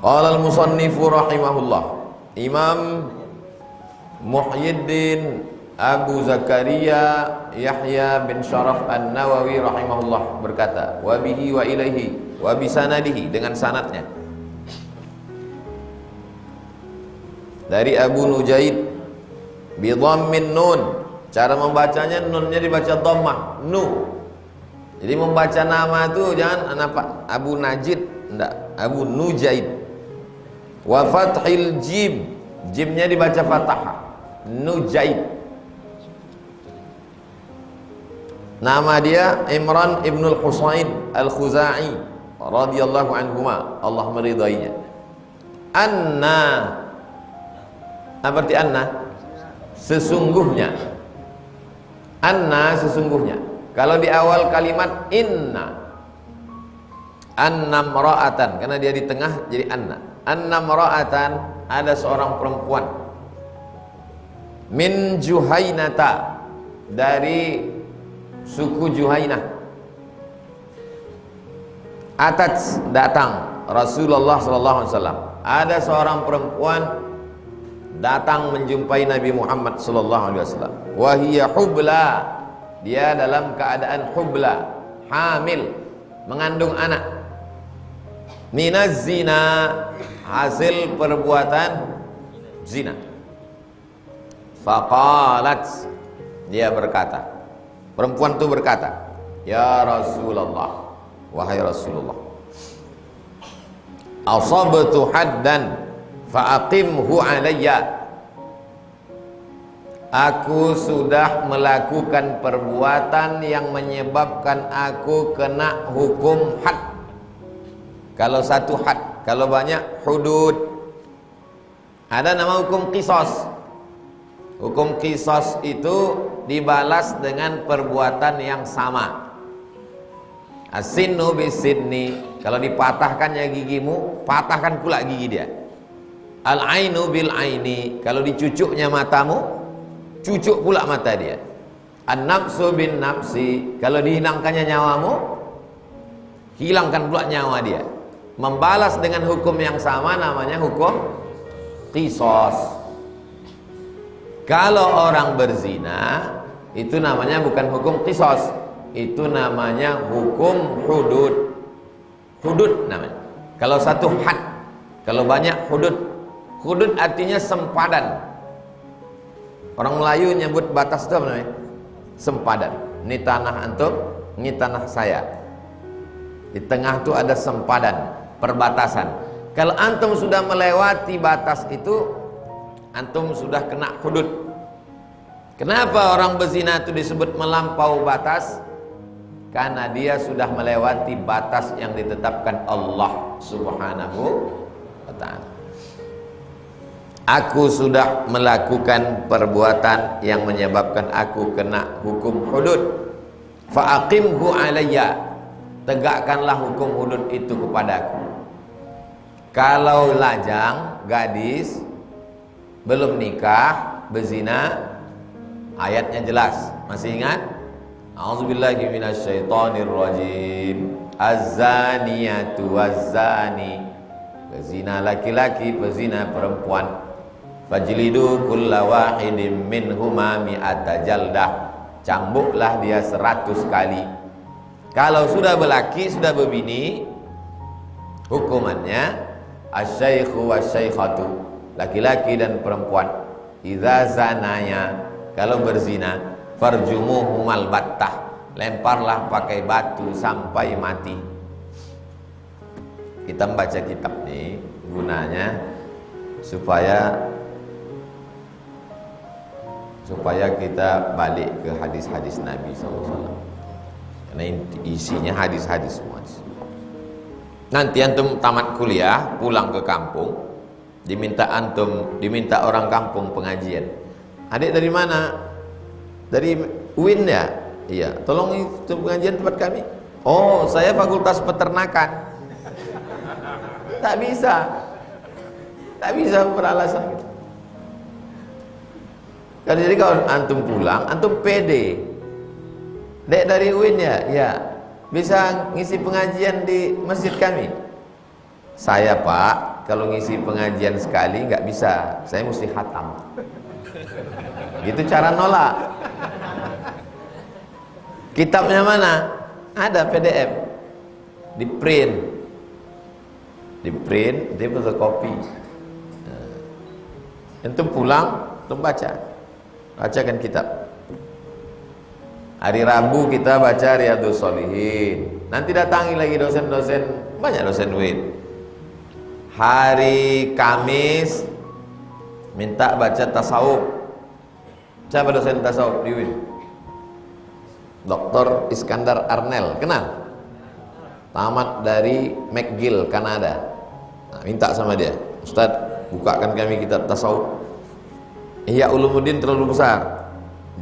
Qala al-musannifu rahimahullah, Imam Muhyiddin Abu Zakaria Yahya bin Syaraf An-Nawawi rahimahullah berkata, wa bihi wa ilaihi wa bisanadihi, dengan sanadnya dari Abu Nujaid bi dhammin nun. Cara membacanya nunnya dibaca dhammah, nu. Jadi membaca nama itu jangan Abu Najid, enggak, Abu Nujaid. Wa fathil jim, jimnya dibaca fathah, Nujaid. Nama dia Imran ibnul Husain al-Khuzai radhiyallahu anhuma, Allah meridainya. Anna, apa arti anna? Sesungguhnya. Anna sesungguhnya. Kalau di awal kalimat inna, anna mra'atan, karena dia di tengah jadi anna. Anna mra'atan, ada seorang perempuan, min Juhainata, dari suku Juhainah, atat, datang Rasulullah SAW. Ada seorang perempuan datang menjumpai Nabi Muhammad SAW. Wahiyya hubla, dia dalam keadaan hubla, hamil, mengandung anak. Minaz zina, hasil perbuatan zina. Faqalat, dia berkata, perempuan itu berkata, ya Rasulullah, wahai Rasulullah, asabtu haddan fa'aqimhu alayya, aku sudah melakukan perbuatan yang menyebabkan aku kena hukum had. Kalau satu had, kalau banyak hudud. Ada nama hukum qisas. Hukum qisas itu dibalas dengan perbuatan yang sama. As-sinnu bis-sinni, kalau dipatahkannya gigimu, patahkan pula gigi dia. Al-ainu bil-aini, kalau dicucuknya matamu, cucuk pula mata dia. An-nafsu bin-nafsi, kalau dihilangkannya nyawamu, hilangkan pula nyawa dia. Membalas dengan hukum yang sama namanya hukum qisas. Kalau orang berzina, itu namanya bukan hukum qisas, itu namanya hukum hudud. Hudud namanya. Kalau satu had, kalau banyak hudud. Hudud artinya sempadan. Orang Melayu nyebut batas itu apa namanya? Sempadan. Ini tanah antum, ini tanah saya. Di tengah itu ada sempadan, perbatasan. Kalau antum sudah melewati batas itu, antum sudah kena hudud. Kenapa orang berzina itu disebut melampau batas? Karena dia sudah melewati batas yang ditetapkan Allah Subhanahu wa ta'ala. Aku sudah melakukan perbuatan yang menyebabkan aku kena hukum hudud. Fa'aqimhu alayya, tegakkanlah hukum hudud itu kepadaku. Kalau lajang, gadis, belum nikah, berzina, ayatnya jelas. Masih ingat? A'udzubillahi minasyaitonirrajim. Az-zaniyatu waz-zani, pezina laki-laki, pezina perempuan. Fajlidu kulla wahidin minhuma mi'ata jaldah, cambuklah dia 100 kali. Kalau sudah berlaki, sudah berbini, hukumannya asy-syaikhu wasy-syaikhatu, laki-laki dan perempuan. Idza zanaya, kalau berzina, farjumuhumal battah, lemparlah pakai batu sampai mati. Kita membaca kitab ini gunanya supaya kita balik ke hadis-hadis Nabi SAW. Karena isinya hadis-hadis semua. Nanti antum tamat kuliah, pulang ke kampung, diminta orang kampung pengajian. Adik dari mana? Dari UIN ya? Iya. Tolong itu pengajian tempat kami. Oh, saya fakultas peternakan. Tak bisa beralasan gitu. Jadi kalau antum pulang, antum pede. Dek dari UIN ya? Ya. Bisa ngisi pengajian di masjid kami. Saya Pak, kalau ngisi pengajian sekali nggak bisa, saya mesti khatam. Gitu cara nolak. Kitabnya mana? Ada PDF. Di print, dia fotokopi. Antum pulang, antum bacakan kitab. Hari Rabu kita baca Riyadhus Shalihin. Nanti datangi lagi dosen-dosen, banyak dosen WIN. Hari Kamis minta baca tasawuf. Siapa dosen tasawuf di WIN? Dr. Iskandar Arnel, kenal? Tamat dari McGill, Kanada. Nah, minta sama dia, Ustadz, bukakan kami kitab tasawuf. Ihya Ulumuddin terlalu besar,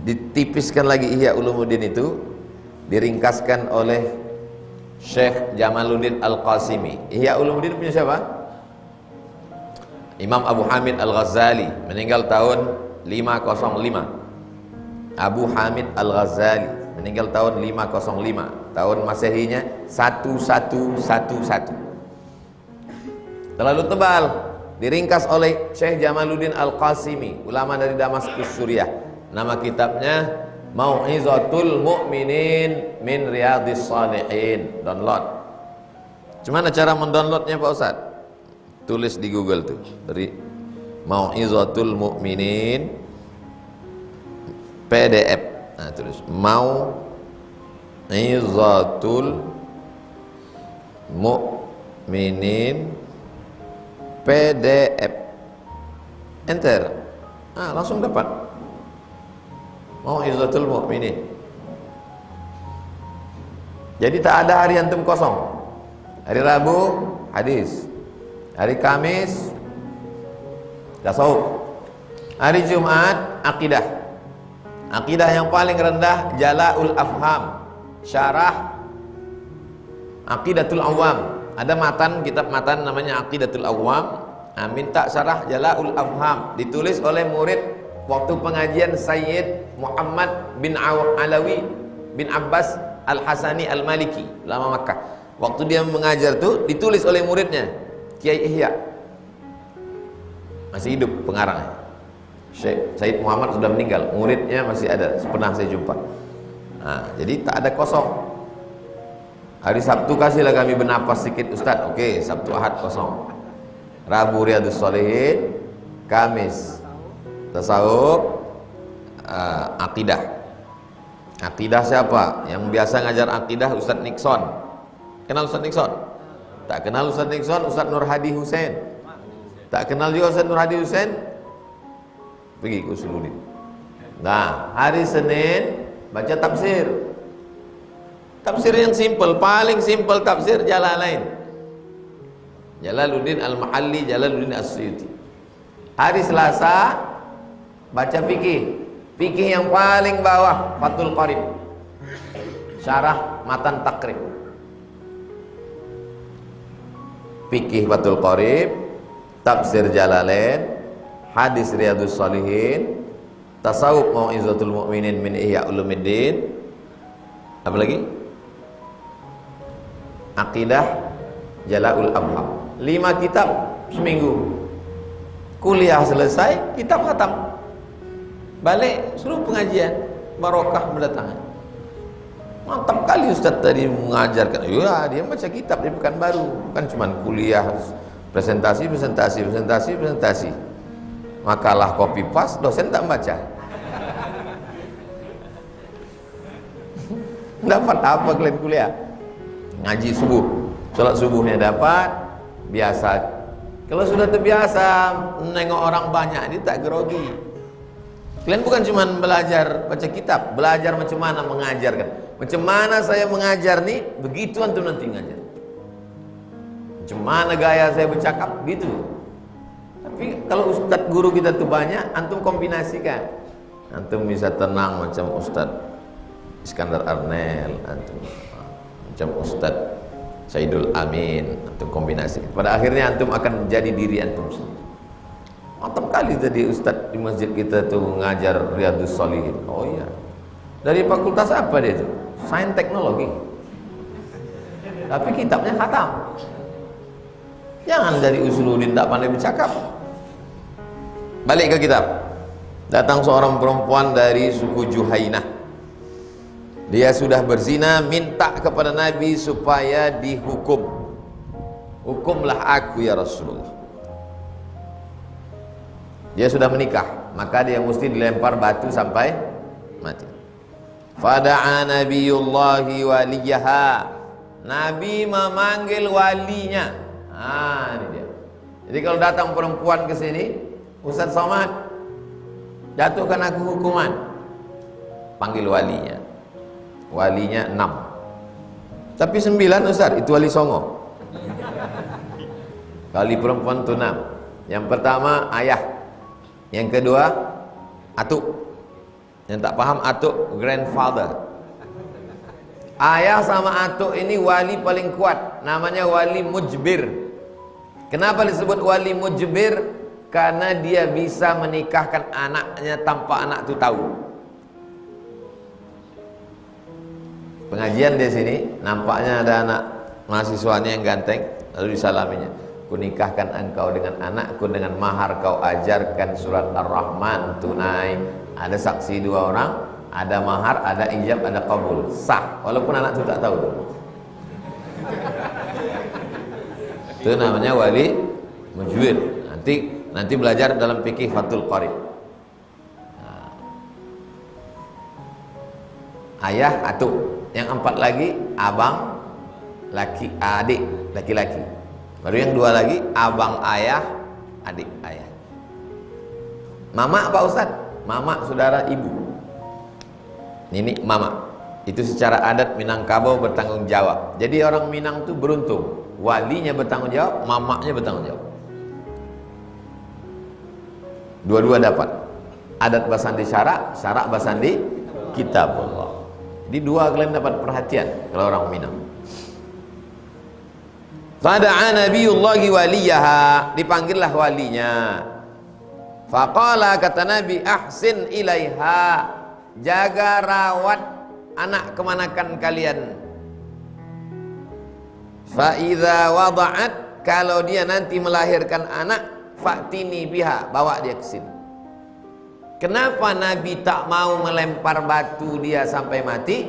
ditipiskan lagi Ihya Ulumuddin itu, diringkaskan oleh Syekh Jamaluddin Al-Qasimi. Ihya Ulumuddin punya siapa? Imam Abu Hamid Al-Ghazali, meninggal tahun 505. Abu Hamid Al-Ghazali meninggal tahun 505. Tahun Masehinya 1111. Terlalu tebal, diringkas oleh Syekh Jamaluddin Al-Qasimi, ulama dari Damaskus, Suriah. Nama kitabnya Mau'izatul Mu'minin min Riyadhis Shalihin. Download. Gimana cara mendownloadnya Pak Ustaz? Tulis di Google tuh, dari Mau'izatul Mu'minin PDF. Nah, tulis Mau'izatul Mu'minin PDF. Enter. Langsung dapat. Mau'izatul Mu'minin. Jadi tak ada hari antum kosong. Hari Rabu hadis, hari Kamis tasawuf, hari Jumat akidah. Akidah yang paling rendah Jala'ul Afham, syarah Aqidatul Awam. Ada matan, kitab matan namanya Aqidatul Awam. Minta syarah Jala'ul Afham, ditulis oleh murid waktu pengajian Sayyid Muhammad bin Alawi bin Abbas Al-Hasani Al-Maliki, ulama Makkah. Waktu dia mengajar tuh ditulis oleh muridnya Kiai Ihya, masih hidup pengarangnya. Syekh Sayyid Muhammad sudah meninggal, muridnya masih ada, pernah saya jumpa. Jadi tak ada kosong. Hari Sabtu kasihlah kami bernapas sedikit Ustaz. Oke, Sabtu Ahad kosong. Rabu Riyadhus Shalihin, Kamis tasawuf, akidah. Akidah siapa? Yang biasa ngajar akidah Ustaz Nixon. Kenal Ustaz Nixon? Tak kenal Ustaz Nixon? Ustaz Nur Hadi Hussein. Tak kenal juga Ustaz Nur Hadi Hussein? Pergi ke Usuluddin. Nah, hari Senin baca tafsir. Tafsir yang simple, paling simple tafsir Jalalain. Jalaluddin Al-Mahalli, Jalaluddin As-Suyuti. Hari Selasa baca fikih. Fikih yang paling bawah Fathul Qarib, syarah matan takrib. Fikih Fathul Qarib, tafsir Jalalain, hadis Riyadhus Shalihin, tasawuf Mau'izatul Mu'minin min Ihya Ulumuddin. Apa lagi? Aqidah Jala'ul Afham. 5 kitab seminggu. Kuliah selesai, kitab khatam. Balik suruh pengajian, barokah mendatangkan. Mantap kali Ustaz tadi mengajarkan. Ya, dia baca kitab di Pekanbaru, kan cuman kuliah, presentasi. Makalah copy paste, dosen tak baca. Dapat apa kalian kuliah? Ngaji subuh, sholat subuhnya dapat, biasa. Kalau sudah terbiasa nengok orang banyak, dia tak grogi. Kalian bukan cuma belajar baca kitab, belajar macam mana mengajarkan. Macam mana saya mengajar nih, begitu antum nanti ngajar. Macam mana gaya saya bercakap, gitu. Tapi kalau ustadz guru kita tuh banyak, antum kombinasikan. Antum bisa tenang macam Ustadz Iskandar Arnel, antum macam Ustadz Saidul Amin, antum kombinasi. Pada akhirnya antum akan menjadi diri antum sendiri. Mantap kali tadi Ustadz di masjid kita tuh ngajar Riyadhus Shalihin. Oh iya, dari fakultas apa dia tuh? Sains teknologi. Tapi kitabnya khatam. Jangan dari Usuluddin tak pandai bercakap. Balik ke kitab. Datang seorang perempuan dari suku Juhainah. Dia sudah berzina, minta kepada Nabi supaya dihukum. Hukumlah aku ya Rasulullah. Dia sudah menikah, maka dia mesti dilempar batu sampai mati. Fada'a nabiyullahi waliyaha. Nabi memanggil walinya. Ini dia. Jadi kalau datang perempuan ke sini, Ustaz Somad, jatuhkan aku hukuman. Panggil walinya. Walinya 6. Tapi 9 Ustaz, itu wali Songo. Wali perempuan itu 6. Yang pertama ayah. Yang kedua atuk. Yang tak paham atuk, grandfather. Ayah sama atuk ini wali paling kuat, namanya wali mujbir. Kenapa disebut wali mujbir? Karena dia bisa menikahkan anaknya tanpa anak itu tahu. Pengajian di sini nampaknya ada anak mahasiswanya yang ganteng, lalu disalaminya, ku nikahkan engkau dengan anakku dengan mahar kau ajarkan surat Ar-Rahman tunai. Ada saksi 2 orang, ada mahar, ada ijab, ada qabul, sah walaupun anak itu tak tahu. Itu namanya wali mujbir. Nanti belajar dalam fikih Fathul Qarib. Ayah atuk, yang 4 lagi abang laki adik laki-laki. Baru yang 2 lagi abang ayah adik ayah. Mama Pak Ustaz, mama saudara ibu. Ini mama. Itu secara adat Minangkabau bertanggung jawab. Jadi orang Minang itu beruntung. Walinya bertanggung jawab, mamanya bertanggung jawab. Dua-dua dapat. Adat basandi syarak, syarak basandi kitabullah. Jadi 2 kalian dapat perhatian kalau orang Minang. Fada'a nabiyullahi waliyaha, dipanggillah walinya. Faqala, kata Nabi, ahsin ilaiha, jaga rawat anak kemanakan kalian. Fa idza wada'at, kalau dia nanti melahirkan anak, fa'tini biha, bawa dia ke sini. Kenapa Nabi tak mau melempar batu dia sampai mati?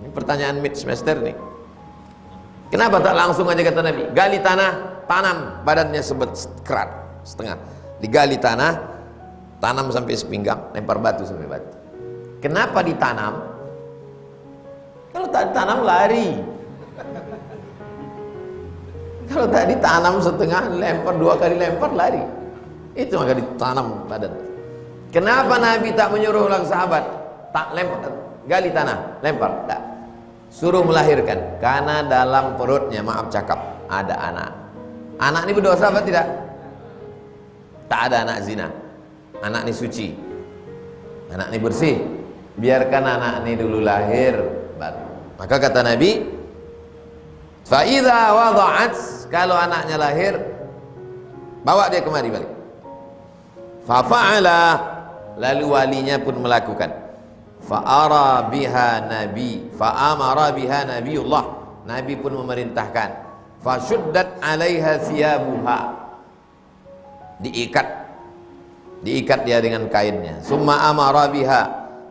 Ini pertanyaan mid semester nih. Kenapa tak langsung aja kata Nabi, gali tanah, tanam badannya sekerat setengah, digali tanah, tanam sampai sepinggang, lempar batu sampai batu. Kenapa ditanam? Kalau tak ditanam lari. Kalau tak ditanam setengah, lempar 2 kali lempar lari. Itu maka ditanam badan. Kenapa Nabi tak menyuruh ulang sahabat tak lempar, gali tanah, lempar? Tak. Suruh melahirkan. Karena dalam perutnya, maaf cakap, ada anak. Anak ini berdosa apa tidak? Tak ada anak zina. Anak ini suci. Anak ini bersih. Biarkan anak ini dulu lahir baru. Maka kata Nabi, fa idza wada'at, kalau anaknya lahir, bawa dia kemari balik. Fa fa'ala, lalu walinya pun melakukan. Fa ara biha nabi, fa amara biha nabiullah, Nabi pun memerintahkan. Fa syuddat 'alaiha thiyabuha, diikat dia dengan kainnya. Summa amara biha,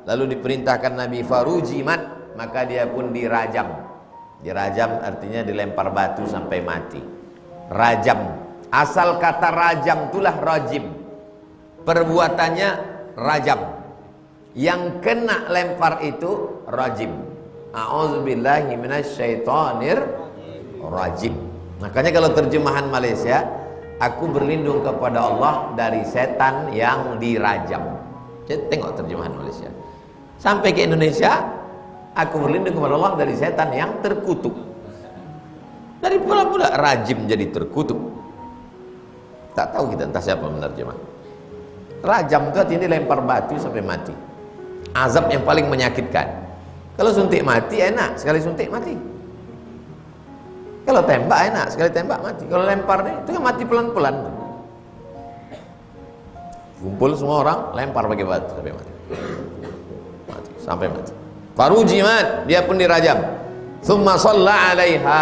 lalu diperintahkan Nabi farujimat, maka dia pun dirajam. Dirajam artinya dilempar batu sampai mati. Rajam, asal kata rajam itulah rajim, perbuatannya rajam. Yang kena lempar itu rajim. A'udzubillahi minasyaitonir rajim. Makanya kalau terjemahan Malaysia, aku berlindung kepada Allah dari setan yang dirajam. Jadi tengok terjemahan Malaysia. Sampai ke Indonesia, aku berlindung kepada Allah dari setan yang terkutuk. Dari pula rajim jadi terkutuk. Tak tahu kita entah siapa menerjemah. Rajam itu artinya dilempar batu sampai mati. Azab yang paling menyakitkan. Kalau suntik mati enak, sekali suntik mati. Kalau tembak enak, sekali tembak mati. Kalau lempar itu kan mati pelan-pelan. Kumpul semua orang, lempar pakai batu sampai mati. Mati sampai mati. Farujimat, dia pun dirajam. Tsumma shalla 'alaiha,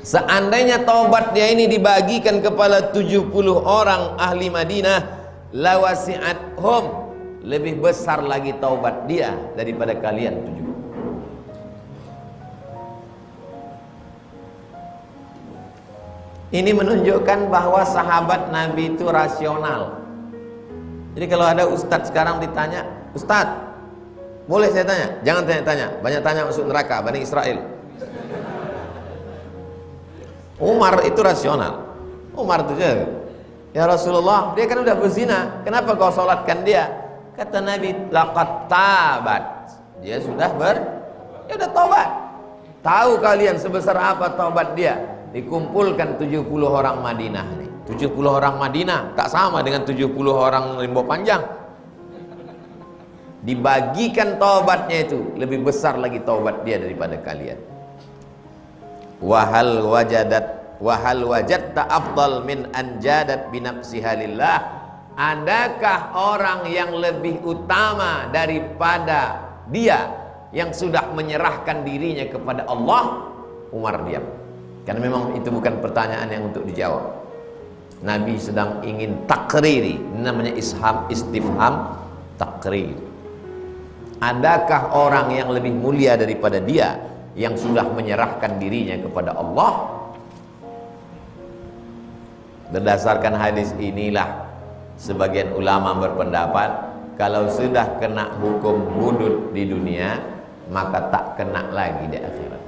Seandainya taubat dia ini dibagikan kepada 70 orang ahli Madinah, lawasi'athum, lebih besar lagi taubat dia daripada kalian 70. Ini menunjukkan bahwa sahabat Nabi itu rasional. Jadi kalau ada ustadz sekarang ditanya, "Ustadz, boleh saya tanya?" Jangan tanya-tanya, banyak tanya masuk neraka, Bani Israel. Umar itu rasional. Umar itu juga, "Ya Rasulullah, dia kan udah berzina, kenapa kau sholatkan dia?" Kata Nabi, "Laqad tabat." Dia sudah ya udah taubat. Tahu kalian sebesar apa taubat dia? Dikumpulkan 70 orang Madinah nih. 70 orang Madinah tak sama dengan 70 orang Rimbo Panjang. Dibagikan taubatnya itu lebih besar lagi taubat dia daripada kalian. Wahal wajadta afdal min anjadat binafsiha lillah. Adakah orang yang lebih utama daripada dia yang sudah menyerahkan dirinya kepada Allah? Umar diam. Karena memang itu bukan pertanyaan yang untuk dijawab. Nabi sedang ingin takriri, namanya istifham takrir. Adakah orang yang lebih mulia daripada dia yang sudah menyerahkan dirinya kepada Allah? Berdasarkan hadis inilah sebagian ulama berpendapat kalau sudah kena hukum hudud di dunia maka tak kena lagi di akhirat.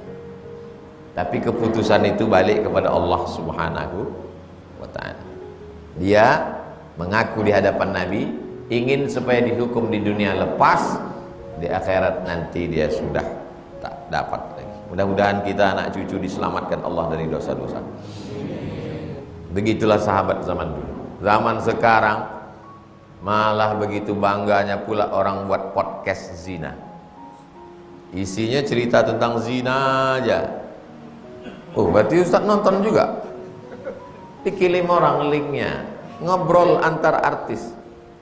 Tapi keputusan itu balik kepada Allah Subhanahu wa ta'ala. Dia mengaku di hadapan Nabi ingin supaya dihukum di dunia lepas, di akhirat nanti dia sudah tak dapat lagi. Mudah-mudahan kita anak cucu diselamatkan Allah dari dosa-dosa. Begitulah sahabat zaman dulu. Zaman sekarang malah begitu bangganya pula orang buat podcast zina. Isinya cerita tentang zina aja. Oh, berarti Ustaz nonton juga? Dikirim orang linknya, ngobrol antar artis.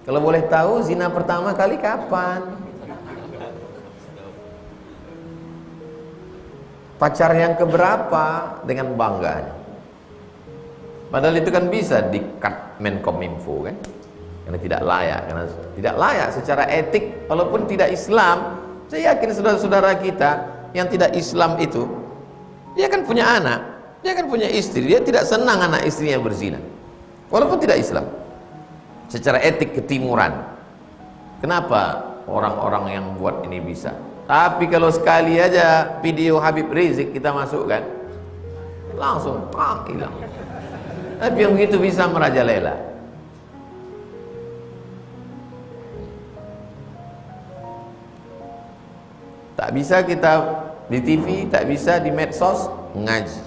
Kalau boleh tahu zina pertama kali kapan? pacar yang keberapa dengan bangganya. Padahal itu kan bisa di-cut Menkominfo kan, karena tidak layak secara etik. Walaupun tidak Islam, saya yakin saudara-saudara kita yang tidak Islam itu, dia kan punya anak, dia kan punya istri, dia tidak senang anak istrinya berzina walaupun tidak Islam. Secara etik ketimuran, kenapa orang-orang yang buat ini bisa? Tapi kalau sekali aja video Habib Rizik kita masukkan, langsung hilang. Tapi yang begitu bisa merajalela. Tak bisa kita di TV, tak bisa di medsos ngaji.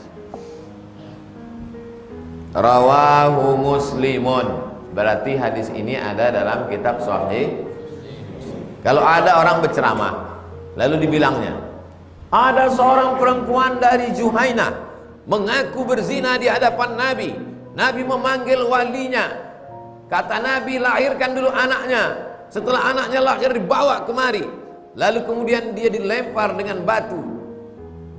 Rawahu Muslimun, berarti hadis ini ada dalam kitab Sahih. Kalau ada orang berceramah lalu dibilangnya, ada seorang perempuan dari Juhainah mengaku berzina di hadapan Nabi. Nabi memanggil walinya. Kata Nabi, lahirkan dulu anaknya. Setelah anaknya lahir dibawa kemari. Lalu kemudian dia dilempar dengan batu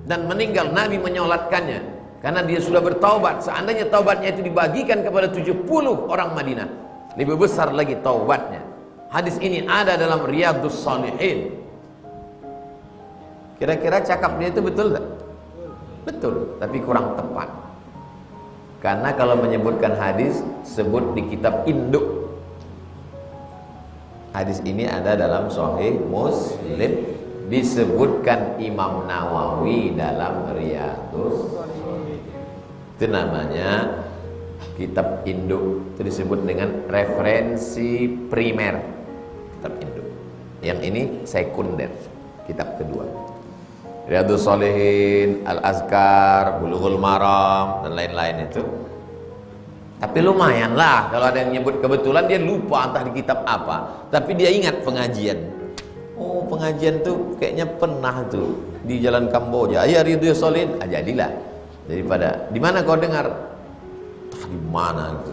dan meninggal. Nabi menyolatkannya karena dia sudah bertaubat. Seandainya taubatnya itu dibagikan kepada 70 orang Madinah, lebih besar lagi taubatnya. Hadis ini ada dalam Riyadhus Shalihin. Kira-kira cakap dia itu betul tak? Betul, tapi kurang tepat. Karena kalau menyebutkan hadis, sebut di kitab induk. Hadis ini ada dalam Sahih Muslim, disebutkan Imam Nawawi dalam Riyadhus. Itu namanya kitab induk. Itu disebut dengan referensi primer, kitab induk. Yang ini sekunder, kitab kedua. Riyadhus Shalihin, Al-Azkar, Bulughul Maram, dan lain-lain itu. Tapi lumayan lah, kalau ada yang nyebut kebetulan dia lupa entah di kitab apa, tapi dia ingat pengajian. Oh, pengajian tuh kayaknya pernah tuh di Jalan Kamboja. Ya, Riyadhus Shalihin, jadilah. Daripada di mana kau dengar? Di mana gitu.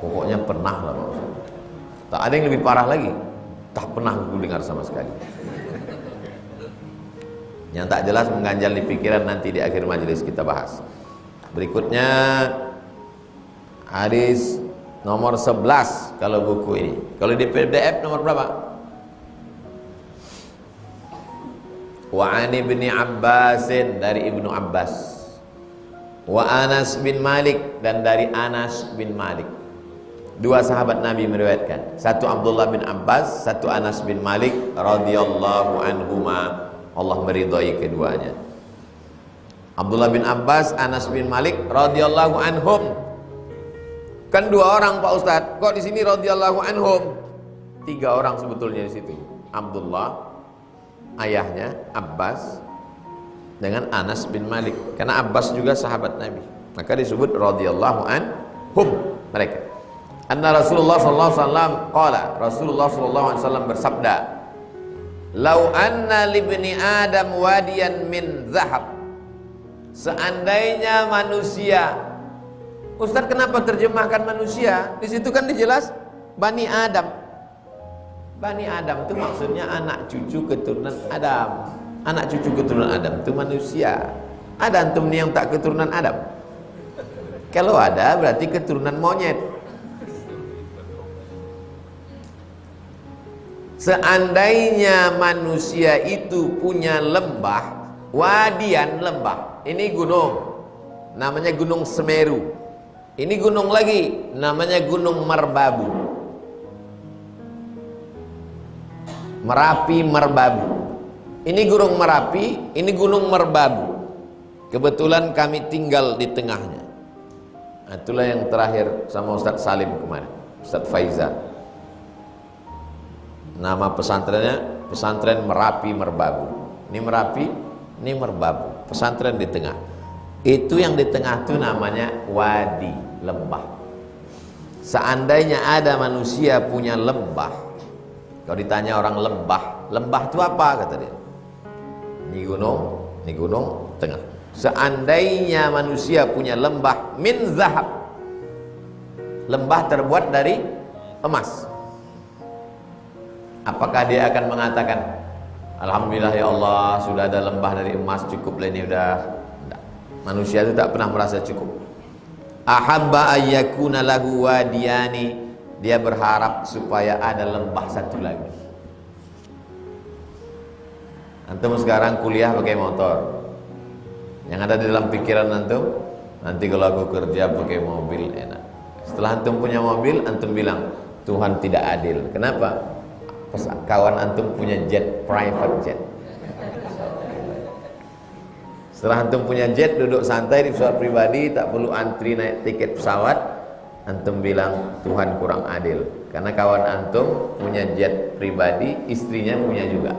Pokoknya pernah lah. Tak ada yang lebih parah lagi. Tak pernah aku dengar sama sekali. Yang tak jelas mengganjal di pikiran, nanti di akhir majelis kita bahas. Berikutnya hadis nomor 11 kalau buku ini. Kalau di PDF nomor berapa? Wa an ibni Abbasin, dari Ibnu Abbas. Wa Anas bin Malik, dan dari Anas bin Malik. Dua sahabat Nabi meriwayatkan. Satu Abdullah bin Abbas, satu Anas bin Malik radhiyallahu anhuma. Allah meridhai keduanya. Abdullah bin Abbas, Anas bin Malik radhiyallahu anhum. Kan dua orang Pak Ustadz, kok di sini radhiyallahu anhum? Tiga orang sebetulnya di situ. Abdullah, ayahnya Abbas, dengan Anas bin Malik. Karena Abbas juga sahabat Nabi, maka disebut radhiyallahu anhum mereka. Anna Rasulullah sallallahu alaihi wasallam qala, Rasulullah sallallahu alaihi wasallam bersabda, "Lau anna libni Adam wadiyan min zahab." Seandainya manusia, Ustaz kenapa terjemahkan manusia? Di situ kan dijelas Bani Adam. Bani Adam itu maksudnya anak cucu keturunan Adam. Anak cucu keturunan Adam itu manusia. Ada antum nih yang tak keturunan Adam? Kalau ada berarti keturunan monyet. Seandainya manusia itu punya lembah, wadian lembah, ini gunung, namanya Gunung Semeru. Ini gunung lagi, namanya Gunung Merbabu. Merapi Merbabu. Ini Gunung Merapi, ini Gunung Merbabu. Kebetulan kami tinggal di tengahnya. Itulah yang terakhir sama Ustadz Salim kemarin, Ustadz Faizal. Nama pesantrennya pesantren Merapi Merbabu. Ini Merapi, ini Merbabu. Pesantren di tengah. Itu yang di tengah itu namanya wadi, lembah. Seandainya ada manusia punya lembah, kalau ditanya orang lembah, lembah itu apa kata dia? Ini gunung tengah. Seandainya manusia punya lembah min zahab, lembah terbuat dari emas, apakah dia akan mengatakan, Alhamdulillah ya Allah, sudah ada lembah dari emas, cukup lah ini udah. Enggak. Manusia itu tak pernah merasa cukup. Ahabba ayyakuna lahu wadiyani, dia berharap supaya ada lembah satu lagi. Antum sekarang kuliah pakai motor, yang ada di dalam pikiran antum, nanti kalau aku kerja pakai mobil enak. Setelah antum punya mobil, antum bilang Tuhan tidak adil. Kenapa? Kawan antum punya jet, private jet. Setelah antum punya jet, duduk santai di pesawat pribadi, tak perlu antri naik tiket pesawat, antum bilang Tuhan kurang adil. Karena kawan antum punya jet pribadi, istrinya punya juga.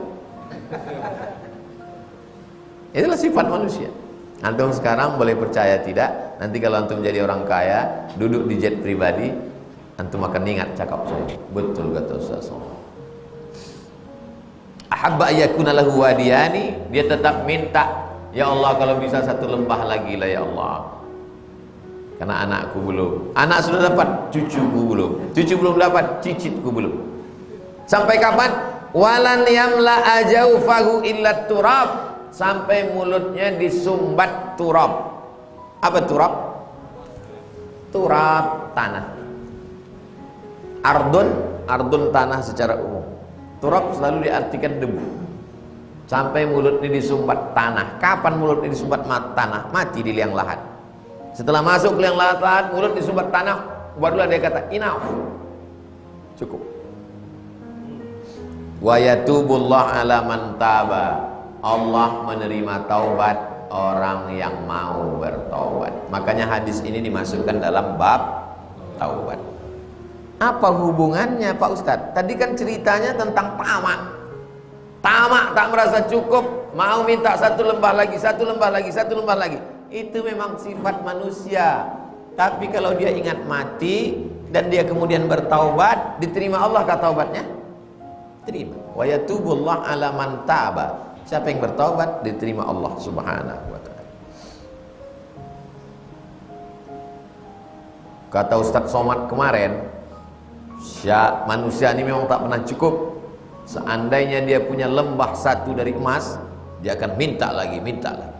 Itulah sifat manusia. Antum sekarang boleh percaya tidak, nanti kalau antum jadi orang kaya, duduk di jet pribadi, antum akan ingat cakap saya. Betul kata Ustaz. Ahabba ayyakuna lahu wadiyani, dia tetap minta, ya Allah kalau bisa satu lembah lagi lah ya Allah. Karena anakku belum. Anak sudah dapat, cucuku belum. Cucu belum dapat, cicitku belum. Sampai kapan? Walan yamla ajaufahu illa turab, sampai mulutnya disumbat turab. Apa turab? Turab, tanah. Ardun tanah secara umum. Turab selalu diartikan debu. Sampai mulut ini disumbat tanah. Kapan mulut ini disumbat tanah? Mati di liang lahat. Setelah masuk ke liang lahat, mulut disumbat tanah, barulah dia kata enough, cukup. Wa yatubullah ala man taba, Allah menerima taubat orang yang mau bertaubat. Makanya hadis ini dimasukkan dalam bab taubat. Apa hubungannya Pak Ustadz? Tadi kan ceritanya tentang tamak. Tamak tak merasa cukup, mau minta satu lembah lagi, satu lembah lagi, satu lembah lagi. Itu memang sifat manusia. Tapi kalau dia ingat mati dan dia kemudian bertaubat, diterima Allah kah taubatnya? Terima. Wa yatubullah ala man taba. Siapa yang bertaubat diterima Allah Subhanahu wa taala. Kata Ustaz Somad kemarin, manusia ini memang tak pernah cukup. Seandainya dia punya lembah satu dari emas, dia akan minta lagi, minta lagi.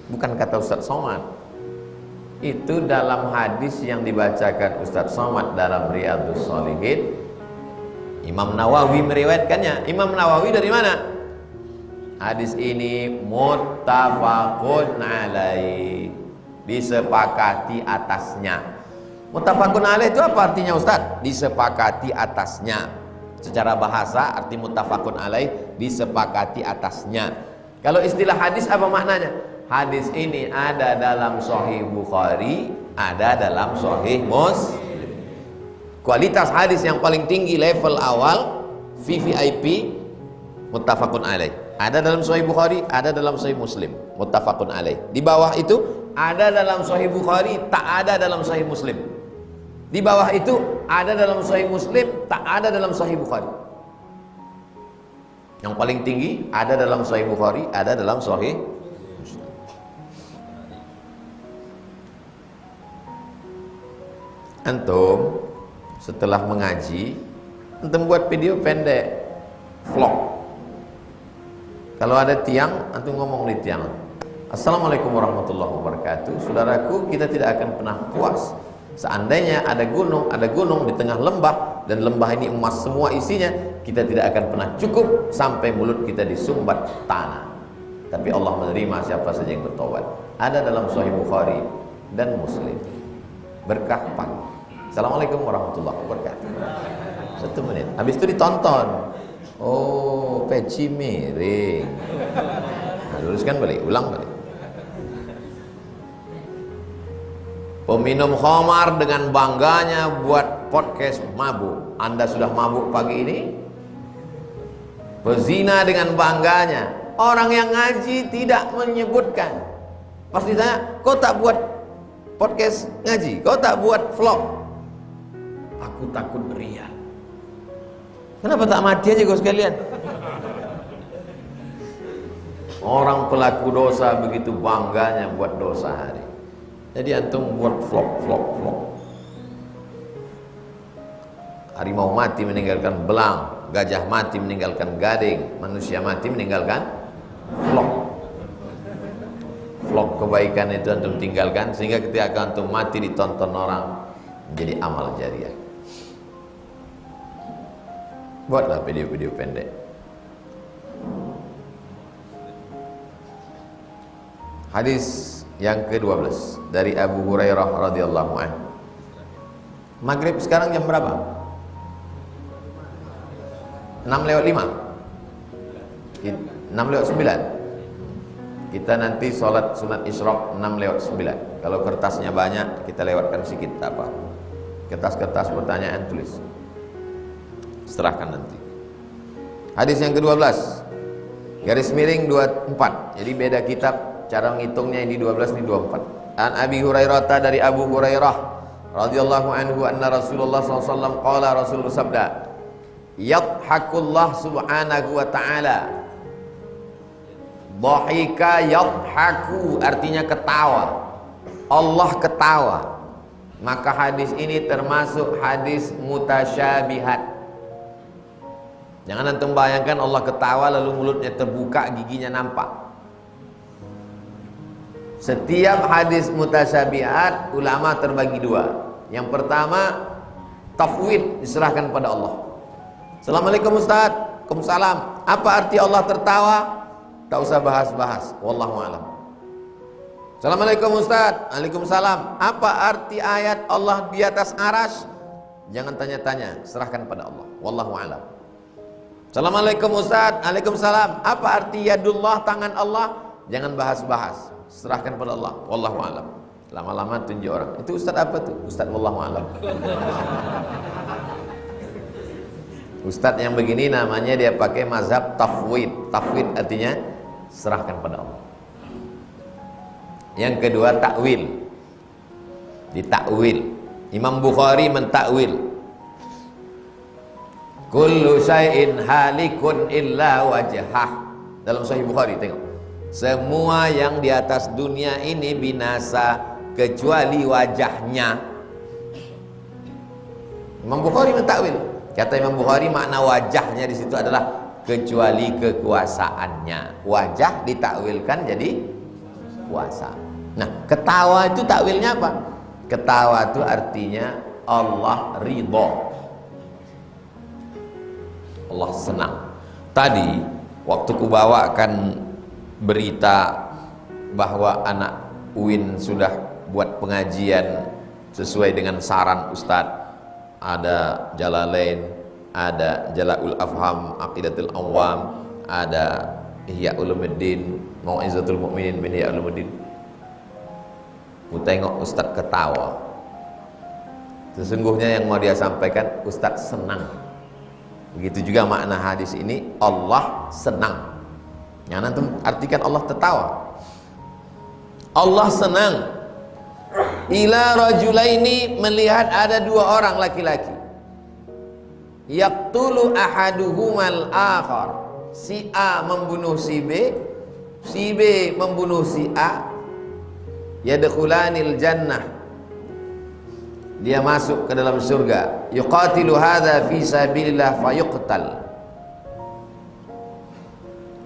Bukan kata Ustaz Somad. Itu dalam hadis yang dibacakan Ustaz Somad dalam Riyadhus Shalihin. Imam Nawawi meriwayatkannya. Imam Nawawi dari mana? Hadis ini muttafaqun alaih, disepakati atasnya. Muttafaqun alaih itu apa artinya Ustaz? Disepakati atasnya. Secara bahasa arti muttafaqun alaih disepakati atasnya. Kalau istilah hadis apa maknanya? Hadis ini ada dalam Sahih Bukhari, ada dalam Sahih Muslim. Kualitas hadis yang paling tinggi level awal VVIP muttafaqun alaih. Ada dalam Sahih Bukhari, ada dalam Sahih Muslim, muttafaqun alaih. Di bawah itu ada dalam Sahih Bukhari, tak ada dalam Sahih Muslim. Di bawah itu ada dalam Sahih Muslim, tak ada dalam Sahih Bukhari. Yang paling tinggi ada dalam Sahih Bukhari, ada dalam Sahih Muslim. Antum setelah mengaji, antum buat video pendek, vlog. Kalau ada tiang, antum ngomong di tiang. Assalamualaikum warahmatullahi wabarakatuh. Saudaraku, kita tidak akan pernah puas seandainya ada gunung di tengah lembah, dan lembah ini emas semua isinya, kita tidak akan pernah cukup sampai mulut kita disumbat tanah. Tapi Allah menerima siapa saja yang bertobat. Ada dalam Sahih Bukhari dan Muslim. Berkah pagi. Assalamualaikum warahmatullahi wabarakatuh. 1 menit. Habis itu ditonton. Oh, peci miring. Nah, luruskan balik, ulang balik. Peminum khamar dengan bangganya buat podcast mabuk. Anda sudah mabuk pagi ini? Pezina dengan bangganya. Orang yang ngaji tidak menyebutkan. Pas ditanya, kau tak buat podcast ngaji? Kau tak buat vlog? Aku takut riya. Kenapa tak mati aja kau sekalian? Orang pelaku dosa begitu bangganya buat dosa hari. Jadi antum buat vlog. Harimau mati meninggalkan belang. gajah mati meninggalkan gading, manusia mati meninggalkan vlog. Vlog kebaikan itu antum tinggalkan, sehingga ketika antum mati ditonton orang, menjadi amal jariah. Buatlah video-video pendek. Hadis yang ke-12 dari Abu Hurairah radhiyallahu anhu. Maghrib sekarang jam berapa? 6:05. 6:09. Kita nanti sholat sunat isyraq 6:09. Kalau kertasnya banyak, kita lewatkan sedikit apa? Kertas-kertas pertanyaan tulis. Serahkan nanti. Hadis yang ke-12 garis miring 24. Jadi beda kitab, cara menghitungnya ini 12 ini 24. An Abi Hurairah, dari Abu Hurairah radhiyallahu anhu anna Rasulullah SAW qala, Rasul sabda, yadhakullah subhanahu wa ta'ala. Dhahika yadhaku artinya ketawa. Allah ketawa. Maka hadis ini termasuk hadis mutasyabihat. Jangan antum bayangkan Allah ketawa lalu mulutnya terbuka, giginya nampak. Setiap hadis mutasyabihat ulama terbagi dua. Yang pertama, tafwid, diserahkan pada Allah. Assalamualaikum Ustaz. Waalaikumsalam. Apa arti Allah tertawa? Tak usah bahas-bahas. Wallahu a'lam. Assalamualaikum Ustaz. Waalaikumsalam. Apa arti ayat Allah di atas arsy? Jangan tanya-tanya, serahkan pada Allah. Wallahu a'lam. Assalamualaikum Ustaz. Waalaikumsalam. Apa arti yadullah, tangan Allah? Jangan bahas-bahas, serahkan pada Allah. Wallahu a'lam. Lama-lama tunjuk orang, itu Ustaz apa tuh? Ustaz wallahu a'lam. Ustaz yang begini namanya dia pakai mazhab tafwid. Tafwid artinya serahkan pada Allah. Yang kedua, takwil. Ditakwil. Imam Bukhari mentakwil. Kullu syai'in halikun illa wajhah. Dalam Sahih Bukhari tengok. Semua yang di atas dunia ini binasa kecuali wajahnya. Imam Bukhari mentakwil. Kata Imam Bukhari, makna wajahnya di situ adalah kecuali kekuasaannya. Wajah ditakwilkan jadi kuasa. Nah, ketawa itu takwilnya apa? Ketawa itu artinya Allah ridho, Allah senang. Tadi waktu kubawakan berita bahwa anak UIN sudah buat pengajian sesuai dengan saran Ustadz, ada Jalalain, ada Jala'ul Afham, Aqidatul Awam, ada Ihya Ulumuddin, Mau'izatul Mu'minin bin Ihya Ulumuddin. Ku tengok Ustadz ketawa. Sesungguhnya yang mau dia sampaikan, Ustadz senang. Begitu juga makna hadis ini, Allah senang. Yang nanti artikan Allah tertawa. Allah senang. Ila rajulaini, melihat ada dua orang laki-laki. Yaqtulu ahaduhumal akhar. Si A membunuh si B, si B membunuh si A. Yadkhulanil jannah. Dia masuk ke dalam surga. Yuqatilu hadza fi sabilillah fayuqtal.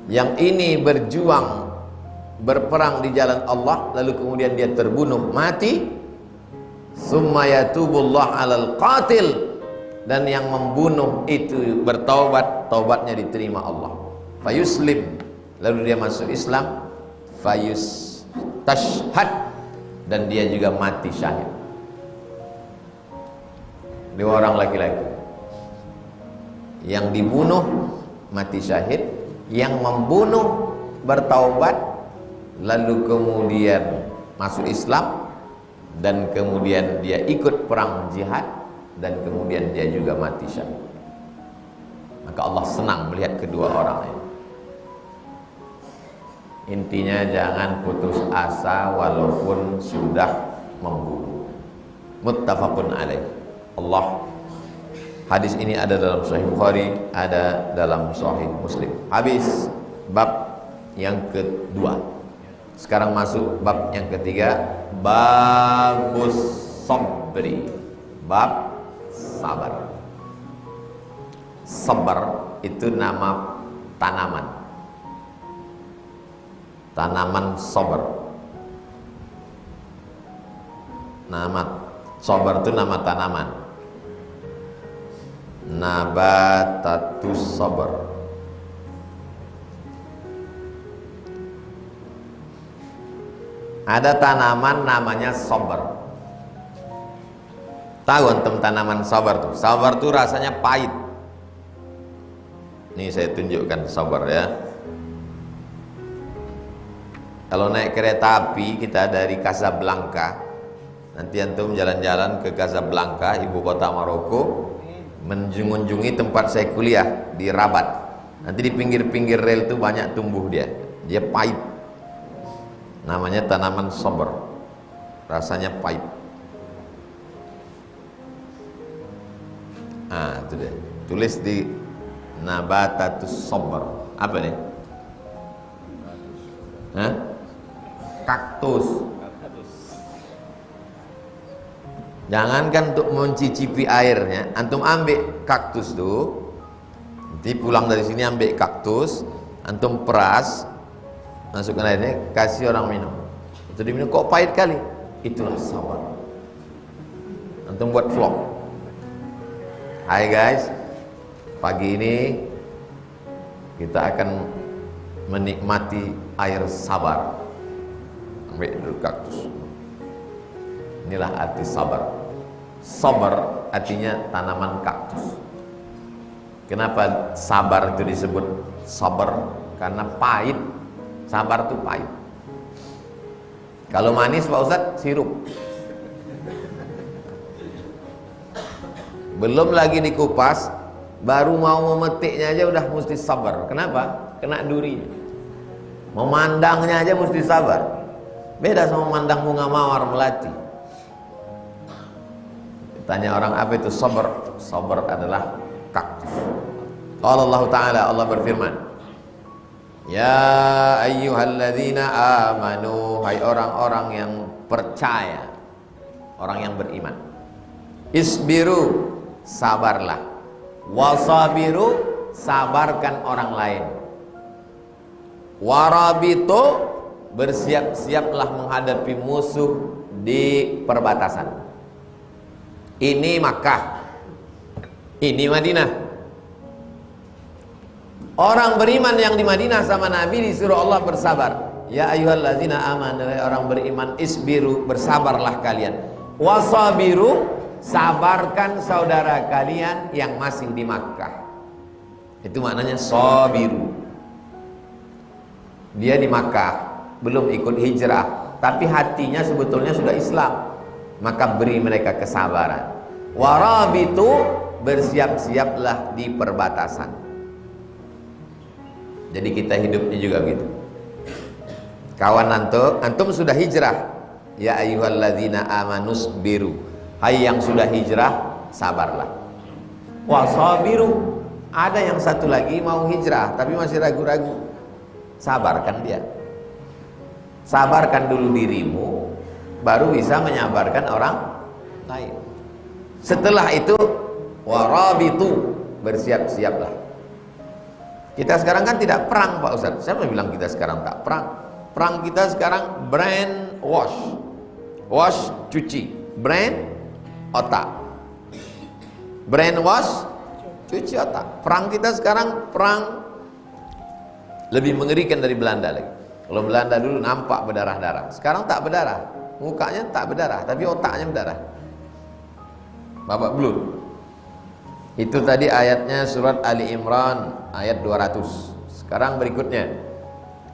Yang ini berjuang, berperang di jalan Allah, lalu kemudian dia terbunuh, mati. Summa yatubullah alal qatil, dan yang membunuh itu bertaubat, taubatnya diterima Allah. Fayuslim, lalu dia masuk Islam. Fayus tashhad, dan dia juga mati syahid. Dua orang laki-laki yang dibunuh mati syahid, yang membunuh bertaubat, lalu kemudian masuk Islam, dan kemudian dia ikut perang jihad, dan kemudian dia juga mati syahid. Maka Allah senang melihat kedua orang ini. Intinya jangan putus asa walaupun sudah membunuh. Muttafaqun alaih. Allah, hadis ini ada dalam Sahih Bukhari, ada dalam Sahih Muslim. Habis bab yang kedua. Sekarang masuk bab yang ketiga, babus sabri, bab sabar. sabar itu nama tanaman. Tanaman sabar. Nama sabar itu nama tanaman. Nabatatus sabar. Ada tanaman namanya sabar. Tahu antum tanaman sabar tuh? Sabar tuh rasanya pahit. Ini saya tunjukkan sabar ya. Kalau naik kereta api kita dari Casablanca, nanti antum jalan-jalan ke Casablanca, ibu kota Maroko, mengunjungi tempat saya kuliah di Rabat. Nanti di pinggir-pinggir rel itu banyak tumbuh dia pahit. Namanya tanaman sabar. Rasanya pahit. Ah, itu deh. Tulis di nabatatus sabar. Apa nih? Hah? Kaktus. Jangankan untuk mencicipi airnya, antum ambil kaktus tuh. Nanti pulang dari sini ambil kaktus, antum peras, masukkan airnya, kasih orang minum. Itu diminum kok pahit kali. Itulah sabar. Antum buat vlog. Hai guys, pagi ini kita akan menikmati air sabar. Ambil dulu kaktus. Inilah arti sabar. Sabar artinya tanaman kaktus. Kenapa sabar itu disebut sabar? Karena pahit. Sabar itu pahit. Kalau manis Pak Ustadz, sirup. Belum lagi dikupas, baru mau memetiknya aja udah mesti sabar. Kenapa? Kena duri. Memandangnya aja mesti sabar. Beda sama memandang bunga mawar melati. Tanya orang apa itu sabar? Sabar adalah kaktus. Qala Allah Ta'ala, Allah berfirman, ya ayyuhalladzina amanu, hai orang-orang yang percaya, orang yang beriman, isbiru, sabarlah, wasabiru, sabarkan orang lain, warabitu, bersiap-siaplah menghadapi musuh di perbatasan. Ini Makkah, ini Madinah. Orang beriman yang di Madinah sama Nabi disuruh Allah bersabar. Ya ayyuhalladzina amanu, orang beriman, isbiru, bersabarlah kalian, wasabiru, sabarkan saudara kalian yang masih di Makkah. Itu maknanya sabiru. Dia di Makkah, belum ikut hijrah, tapi hatinya sebetulnya sudah Islam. Maka beri mereka kesabaran. Warabitu, bersiap-siaplah di perbatasan. Jadi kita hidupnya juga gitu. Kawan antum sudah hijrah. Ya ayyuhalladzina amanus biru, hai yang sudah hijrah, sabarlah. Wasabiru, ada yang satu lagi mau hijrah tapi masih ragu-ragu, sabarkan dia. Sabarkan dulu dirimu, baru bisa menyabarkan orang lain. Setelah itu warabitu, bersiap-siaplah. Kita sekarang kan tidak perang Pak Ustadz. Siapa yang bilang kita sekarang tak perang? Perang kita sekarang brain wash. Wash, cuci. Brain, otak. Brain wash, cuci otak. Perang kita sekarang perang lebih mengerikan dari Belanda lagi. Kalau Belanda dulu nampak berdarah-darah, sekarang tak berdarah. Mukanya tak berdarah, tapi otaknya berdarah. Babak belur. Itu tadi ayatnya surat Ali Imran ayat 200. Sekarang berikutnya,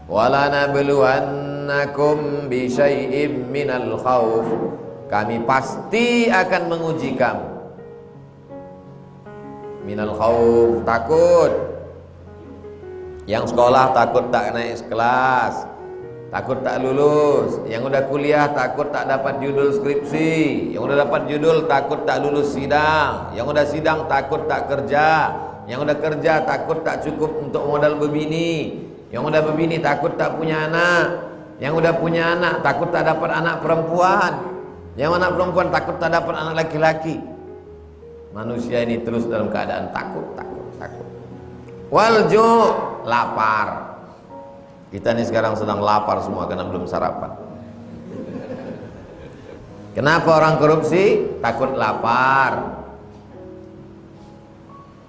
wala nabluwannakum bi syai'im minal khauf, kami pasti akan menguji kamu. Minal khauf, takut. Yang sekolah takut tak naik kelas, takut tak lulus. Yang udah kuliah takut tak dapat judul skripsi. Yang udah dapat judul takut tak lulus sidang. Yang udah sidang takut tak kerja. Yang udah kerja takut tak cukup untuk modal berbini. Yang udah berbini takut tak punya anak. Yang udah punya anak takut tak dapat anak perempuan. Yang anak perempuan takut tak dapat anak laki-laki. Manusia ini terus dalam keadaan takut. Wal ju', lapar. Kita ini sekarang sedang lapar semua karena belum sarapan. Kenapa orang korupsi? Takut lapar.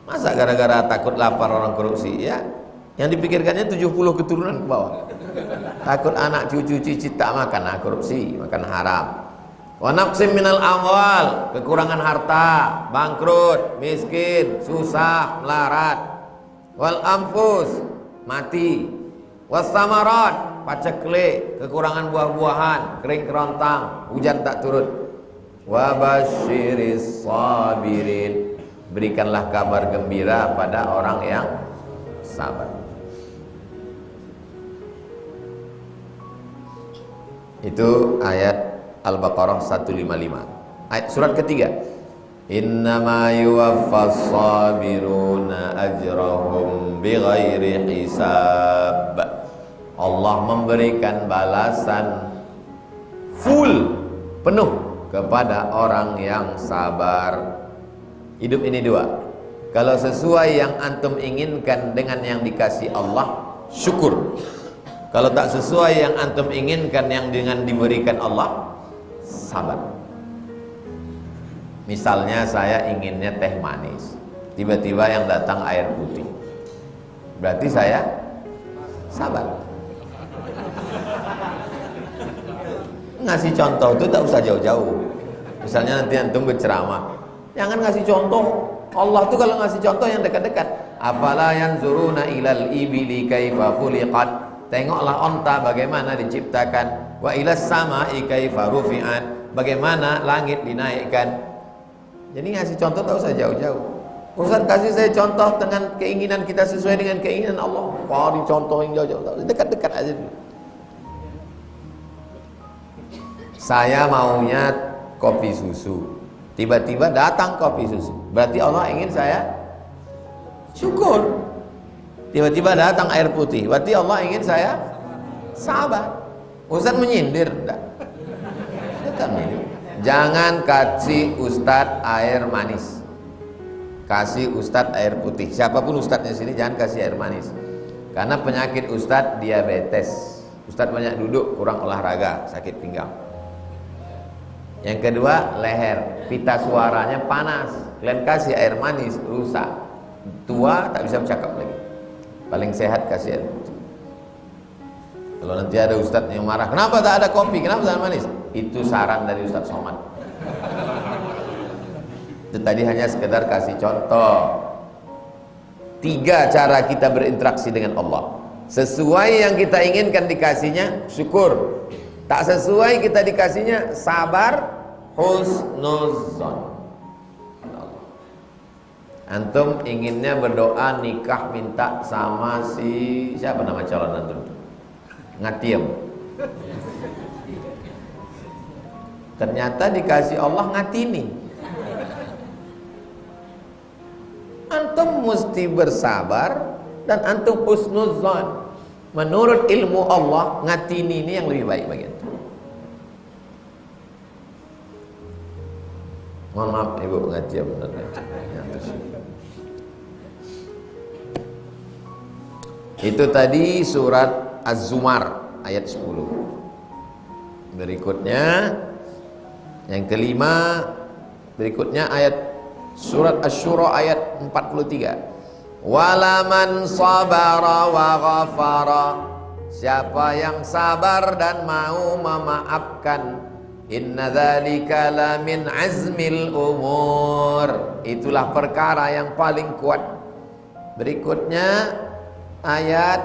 Masa gara-gara takut lapar orang korupsi? Ya, yang dipikirkannya 70 keturunan ke bawah. Takut anak cucu cicit tak makan, korupsi, makan haram. Wa naqsim minal amwal, kekurangan harta, bangkrut, miskin, susah, melarat. Wal anfus, mati. Was samarat, paceklik, kekurangan buah-buahan, kering kerontang, hujan tak turun. Wa basyiris sabirin, berikanlah kabar gembira pada orang yang sabar. Itu ayat Al-Baqarah 155. Ayat surat ketiga. Innama yuwaffas sabiruna ajrahum bighairi hisab. Allah memberikan balasan full, penuh kepada orang yang sabar. Hidup ini dua. Kalau sesuai yang antum inginkan dengan yang dikasih Allah, syukur. Kalau tak sesuai yang antum inginkan yang dengan diberikan Allah, sabar. Misalnya saya inginnya teh manis, tiba-tiba yang datang air putih, berarti saya sabar. Ngasih contoh itu tak usah jauh-jauh. Misalnya nanti antum berceramah, jangan ngasih contoh. Allah tuh kalau ngasih contoh yang dekat-dekat. Afala yanzuruna ilal ibili kaifa khuliqat. Tengoklah onta bagaimana diciptakan. Wa ilas sama'i kaifa rufi'at. Bagaimana langit dinaikkan. Jadi ngasih contoh tak usah jauh-jauh. Ustaz kasih saya contoh dengan keinginan kita sesuai dengan keinginan Allah. Wah, dicontoh yang jauh-jauh. Dekat-dekat aja dulu. Saya maunya kopi susu, tiba-tiba datang kopi susu, berarti Allah ingin saya syukur. Tiba-tiba datang air putih, berarti Allah ingin saya sabar. Ustaz menyindir, enggak? Jangan kasih Ustadz air manis, kasih Ustadz air putih. Siapapun Ustadznya sini jangan kasih air manis, karena penyakit Ustadz diabetes. Ustadz banyak duduk, kurang olahraga, sakit pinggang. Yang kedua, leher, pita suaranya panas. Kalian kasih air manis, rusak. Tua, tak bisa bercakap lagi. Paling sehat kasih air putih. Kalau nanti ada ustadz yang marah, kenapa tak ada kopi, kenapa tak ada manis? Itu saran dari Ustadz Somad. Itu tadi hanya sekedar kasih contoh. 3 cara kita berinteraksi dengan Allah. Sesuai yang kita inginkan dikasihnya, syukur. Tak sesuai kita dikasihnya, sabar, husnuzon. Antum inginnya berdoa nikah minta sama si siapa nama calon antum? Ngatiem. Ternyata dikasih Allah ngatini. Antum mesti bersabar dan antum husnuzon. Menurut ilmu Allah, ngatini ini yang lebih baik bagi antum. Mohon maaf ibu ngaji benar. Itu tadi surat Az-Zumar ayat 10. Berikutnya yang kelima, berikutnya ayat surat Asy-Syura ayat 43. Walaman sabara wa ghafara, siapa yang sabar dan mau memaafkan, inna dzalika lamin azmil umur, itulah perkara yang paling kuat. Berikutnya ayat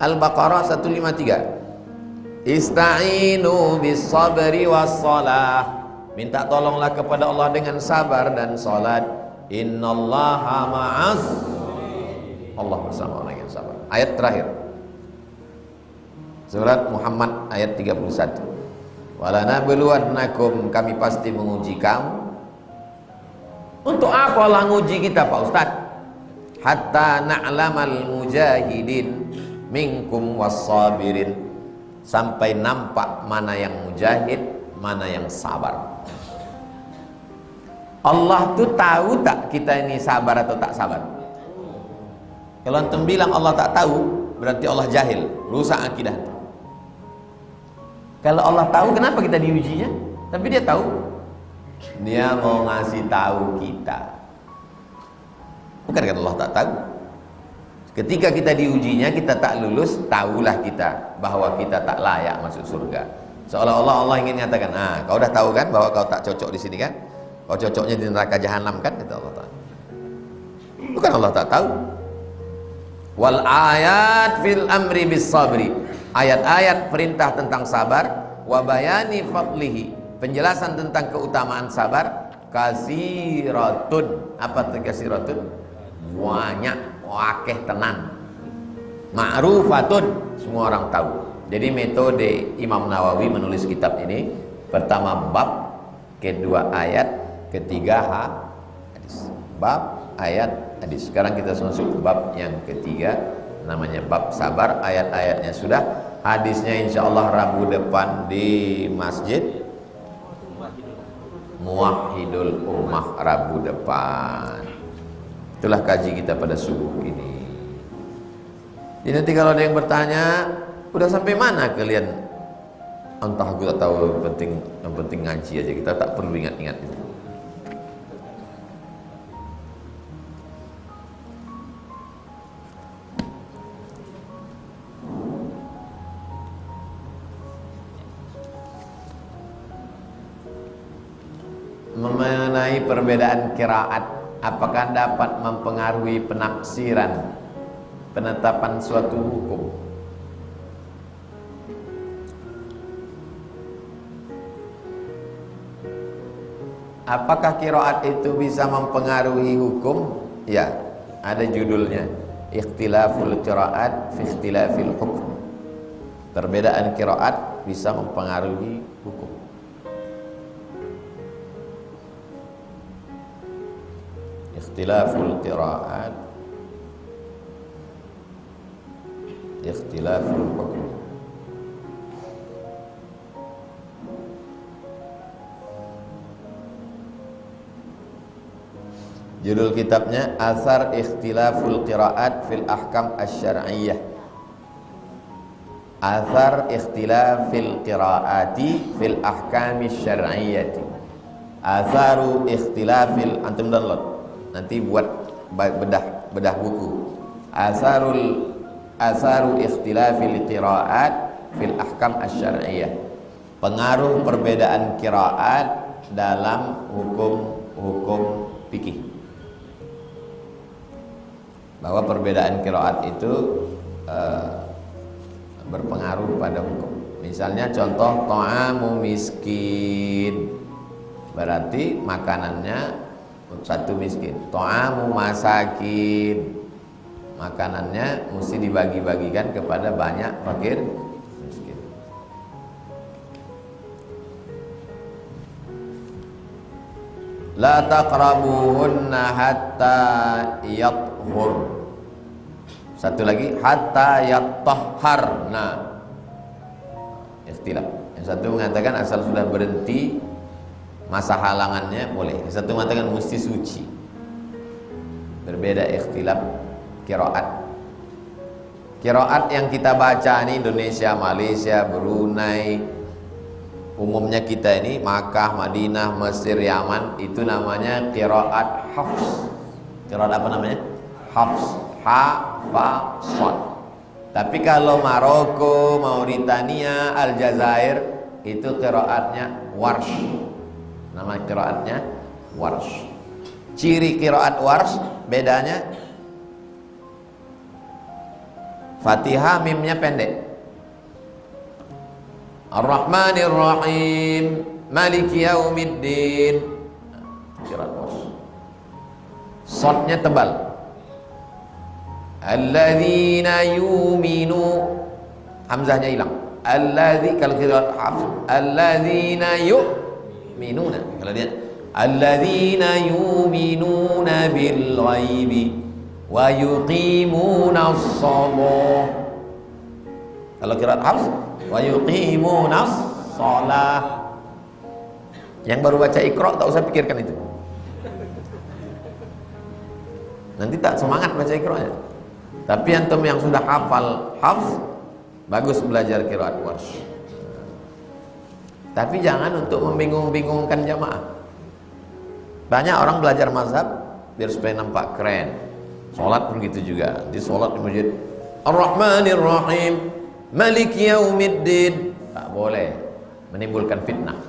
Al-Baqarah 153. Ista'inu bis sabri was shalah, minta tolonglah kepada Allah dengan sabar dan salat. Innallaha ma'as, Allah bersama orang yang sabar. Ayat terakhir surat Muhammad ayat 31. Walanabluwannakum, kami pasti menguji kamu. Untuk apa Allah nguji kita Pak Ustaz? Hatta na'lamal mujahidin minkum wassabirin, sampai nampak mana yang mujahid, mana yang sabar. Allah tuh tahu tak kita ini sabar atau tak sabar? Kalau antum bilang Allah tak tahu, berarti Allah jahil, rusak akidah. Kalau Allah tahu, kenapa kita diujinya? Tapi dia tahu. Dia mau ngasih tahu kita. Bukan kan Allah tak tahu. Ketika kita diujinya, kita tak lulus, tahulah kita bahwa kita tak layak masuk surga. Seolah-olah Allah ingin mengatakan, kau dah tahu kan bahwa kau tak cocok di sini kan? Kau cocoknya di neraka jahanam kan? Kata Allah Ta'ala. Bukan Allah tak tahu. Wal ayat fil amri bis sabri. Ayat-ayat perintah tentang sabar, wa bayani fadlihi, penjelasan tentang keutamaan sabar, kasiratun. Apa itu kasiratun? Banyak, wakeh tenan. Ma'rufatun, semua orang tahu. Jadi metode Imam Nawawi menulis kitab ini, pertama bab, kedua ayat, ketiga hadis. Bab, ayat, hadis. Sekarang kita masuk bab yang ketiga, namanya bab sabar. Ayat-ayatnya sudah, hadisnya insya Allah Rabu depan di Masjid Muwahhidul Ummah, Rabu depan. Itulah kaji kita pada subuh ini. Jadi nanti kalau ada yang bertanya, udah sampai mana kalian? Entah, aku tak tahu, yang penting ngaji aja, kita tak perlu ingat-ingat itu. Mengenai perbedaan qiraat, apakah dapat mempengaruhi penafsiran, penetapan suatu hukum? Apakah qiraat itu bisa mempengaruhi hukum? Ya, ada judulnya, Ikhtilaful qiraat fi ikhtilafil hukum. Perbedaan qiraat bisa mempengaruhi hukum. Ikhtilaful qiraat, ikhtilaful hukum. Judul kitabnya Athar Ikhtilaful Qiraat fil Ahkam Asy-Syar'iyyah. Athar Ikhtilafil Qiraati fil Ahkam Asy-Syar'iyyah. Atharu Ikhtilafil, antum download. Nanti buat bedah buku. Atharu Ikhtilafil Qiraat fil Ahkam Asy-Syar'iyyah. Pengaruh perbedaan qiraat dalam hukum fikih. Bahwa perbedaan qiraat itu berpengaruh pada hukum. Misalnya contoh ta'amu miskin, berarti makanannya satu miskin. Ta'amu masakin, makanannya mesti dibagi-bagikan kepada banyak fakir miskin. La taqrabuhunna hatta yathhur. Satu lagi, hatta yattahharna. Ikhtilaf. Yang satu mengatakan asal sudah berhenti masa halangannya boleh. Yang satu mengatakan mesti suci. Berbeda ikhtilaf qiraat. Qiraat yang kita baca ini Indonesia, Malaysia, Brunei, umumnya kita ini Makkah, Madinah, Mesir, Yaman, itu namanya qiraat hafs. Qiraat apa namanya? Hafs. Ha, fa, shad. Tapi kalau Maroko, Mauritania, Aljazair, itu qiraatnya warsh. Nama qiraatnya warsh. Ciri qiraat warsh bedanya, Fatihah mimnya pendek. Ar-Rahmanir Rahim, Maliki Yaumiddin. Qiraat warsh. Shadnya tebal. Alladzina yu'minu, hamzahnya hilang. Alladzi, kalau kita hafs, alladzina yu'minuna. Kalau dia alladzina yu'minuna bil ghaibi wa yuqimuna as-shalah. Kalau qiraat hafs, wa yuqimuna as-shalah. Yang baru baca Iqra tak usah pikirkan itu. Nanti tak semangat baca Iqra-nya. Tapi antum yang sudah hafal hafz, bagus belajar qiraat Warsh. Tapi jangan untuk membingung-bingungkan jamaah. Banyak orang belajar mazhab biar supaya nampak keren. Sholat pun gitu juga. Di sholat di masjid, Ar-Rahmanir Rahim, Maliki Yaumiddin. Tak boleh, menimbulkan fitnah.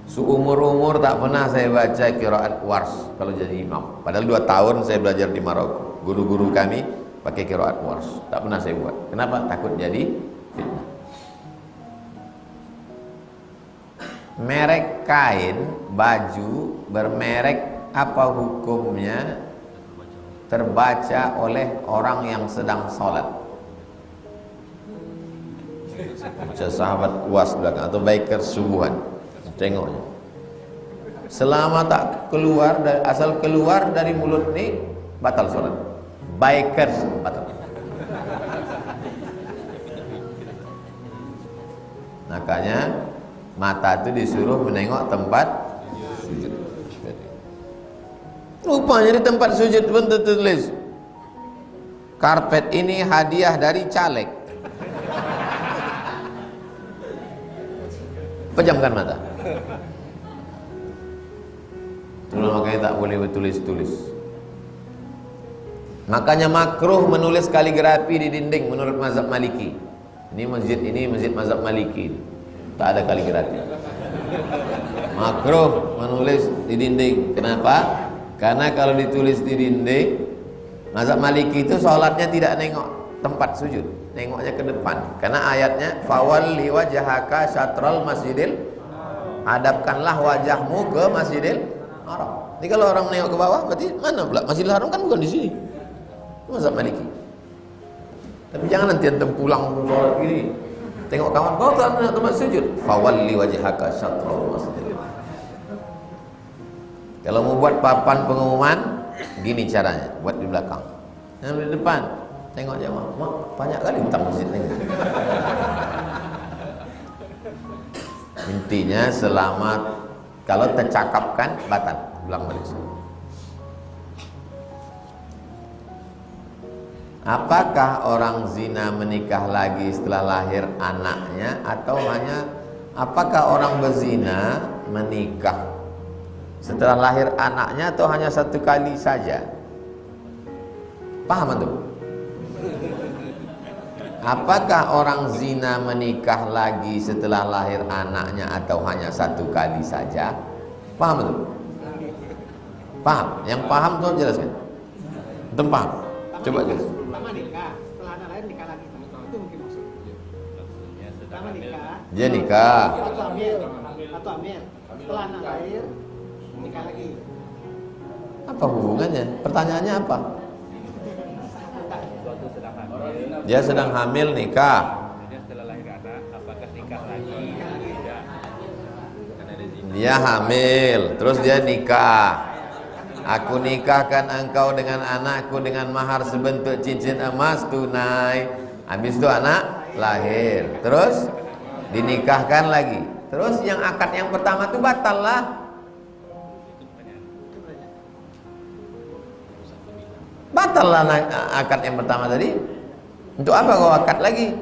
Seumur-umur tak pernah saya baca qiraat Warsh kalau jadi imam. Padahal 2 tahun saya belajar di Maroko. Guru-guru kami pakai qiraat Warsh. Tak pernah saya buat. Kenapa? Takut jadi fitnah. Merek kain, baju bermerek apa hukumnya terbaca oleh orang yang sedang sholat? Baca sahabat UAS belakang atau biker subuhan, tengoknya. Selama tak keluar, asal keluar dari mulut ni batal sholat. Bikers batal. Makanya mata itu disuruh menengok tempat sujud. Rupanya di tempat sujud pun tertulis, karpet ini hadiah dari caleg. Pejamkan mata. Itulah makanya tak boleh bertulis-tulis. Makanya makruh menulis kaligrafi di dinding menurut mazhab Maliki. Ini masjid mazhab Maliki. Tak ada kaligrafi. Makruh menulis di dinding. Kenapa? Karena kalau ditulis di dinding, mazhab Maliki itu sholatnya tidak nengok tempat sujud, nengoknya ke depan. Karena ayatnya fawalli wajhaka syatral masjidil, hadapkanlah wajahmu ke Masjidil Haram. Ini kalau orang nengok ke bawah berarti mana pula? Masjidil Haram kan bukan di sini. Itu mazhab Maliki. Tapi jangan nanti antum pulang sholat gini, tengok kawan kau tak ada tempat sujud. Fawalli wajhaka syatral masjidil. Kalau mau buat papan pengumuman, gini caranya, buat di belakang. Yang di depan, tengok jemaah, mak banyak kali hutang masjid ini. Intinya selamat, kalau tercakapkan batal, ulang balik. Apakah orang zina menikah lagi setelah lahir anaknya, atau hanya apakah orang berzina menikah setelah lahir anaknya atau hanya 1 kali saja? Paham antum? Apakah orang zina menikah lagi setelah lahir anaknya atau hanya 1 kali saja? Paham antum? Paham? Yang paham tuh jelaskan. Antum paham? Coba jelas. Pertama nikah, setelah anak lahir nikah lagi. Itu mungkin maksudnya. Pertama nikah. Dia nikah. Atau amil. Setelah anak lahir nikah lagi. Apa hubungannya? Pertanyaannya apa? Dia sedang hamil nikah. Setelah lahir anak, apakah nikah lagi? Dia hamil, terus dia nikah. Aku nikahkan engkau dengan anakku dengan mahar sebentuk cincin emas tunai. Habis itu anak lahir, terus dinikahkan lagi. Terus yang akad yang pertama itu batal lah. Batal lah akad yang pertama tadi. Untuk apa kau akad lagi?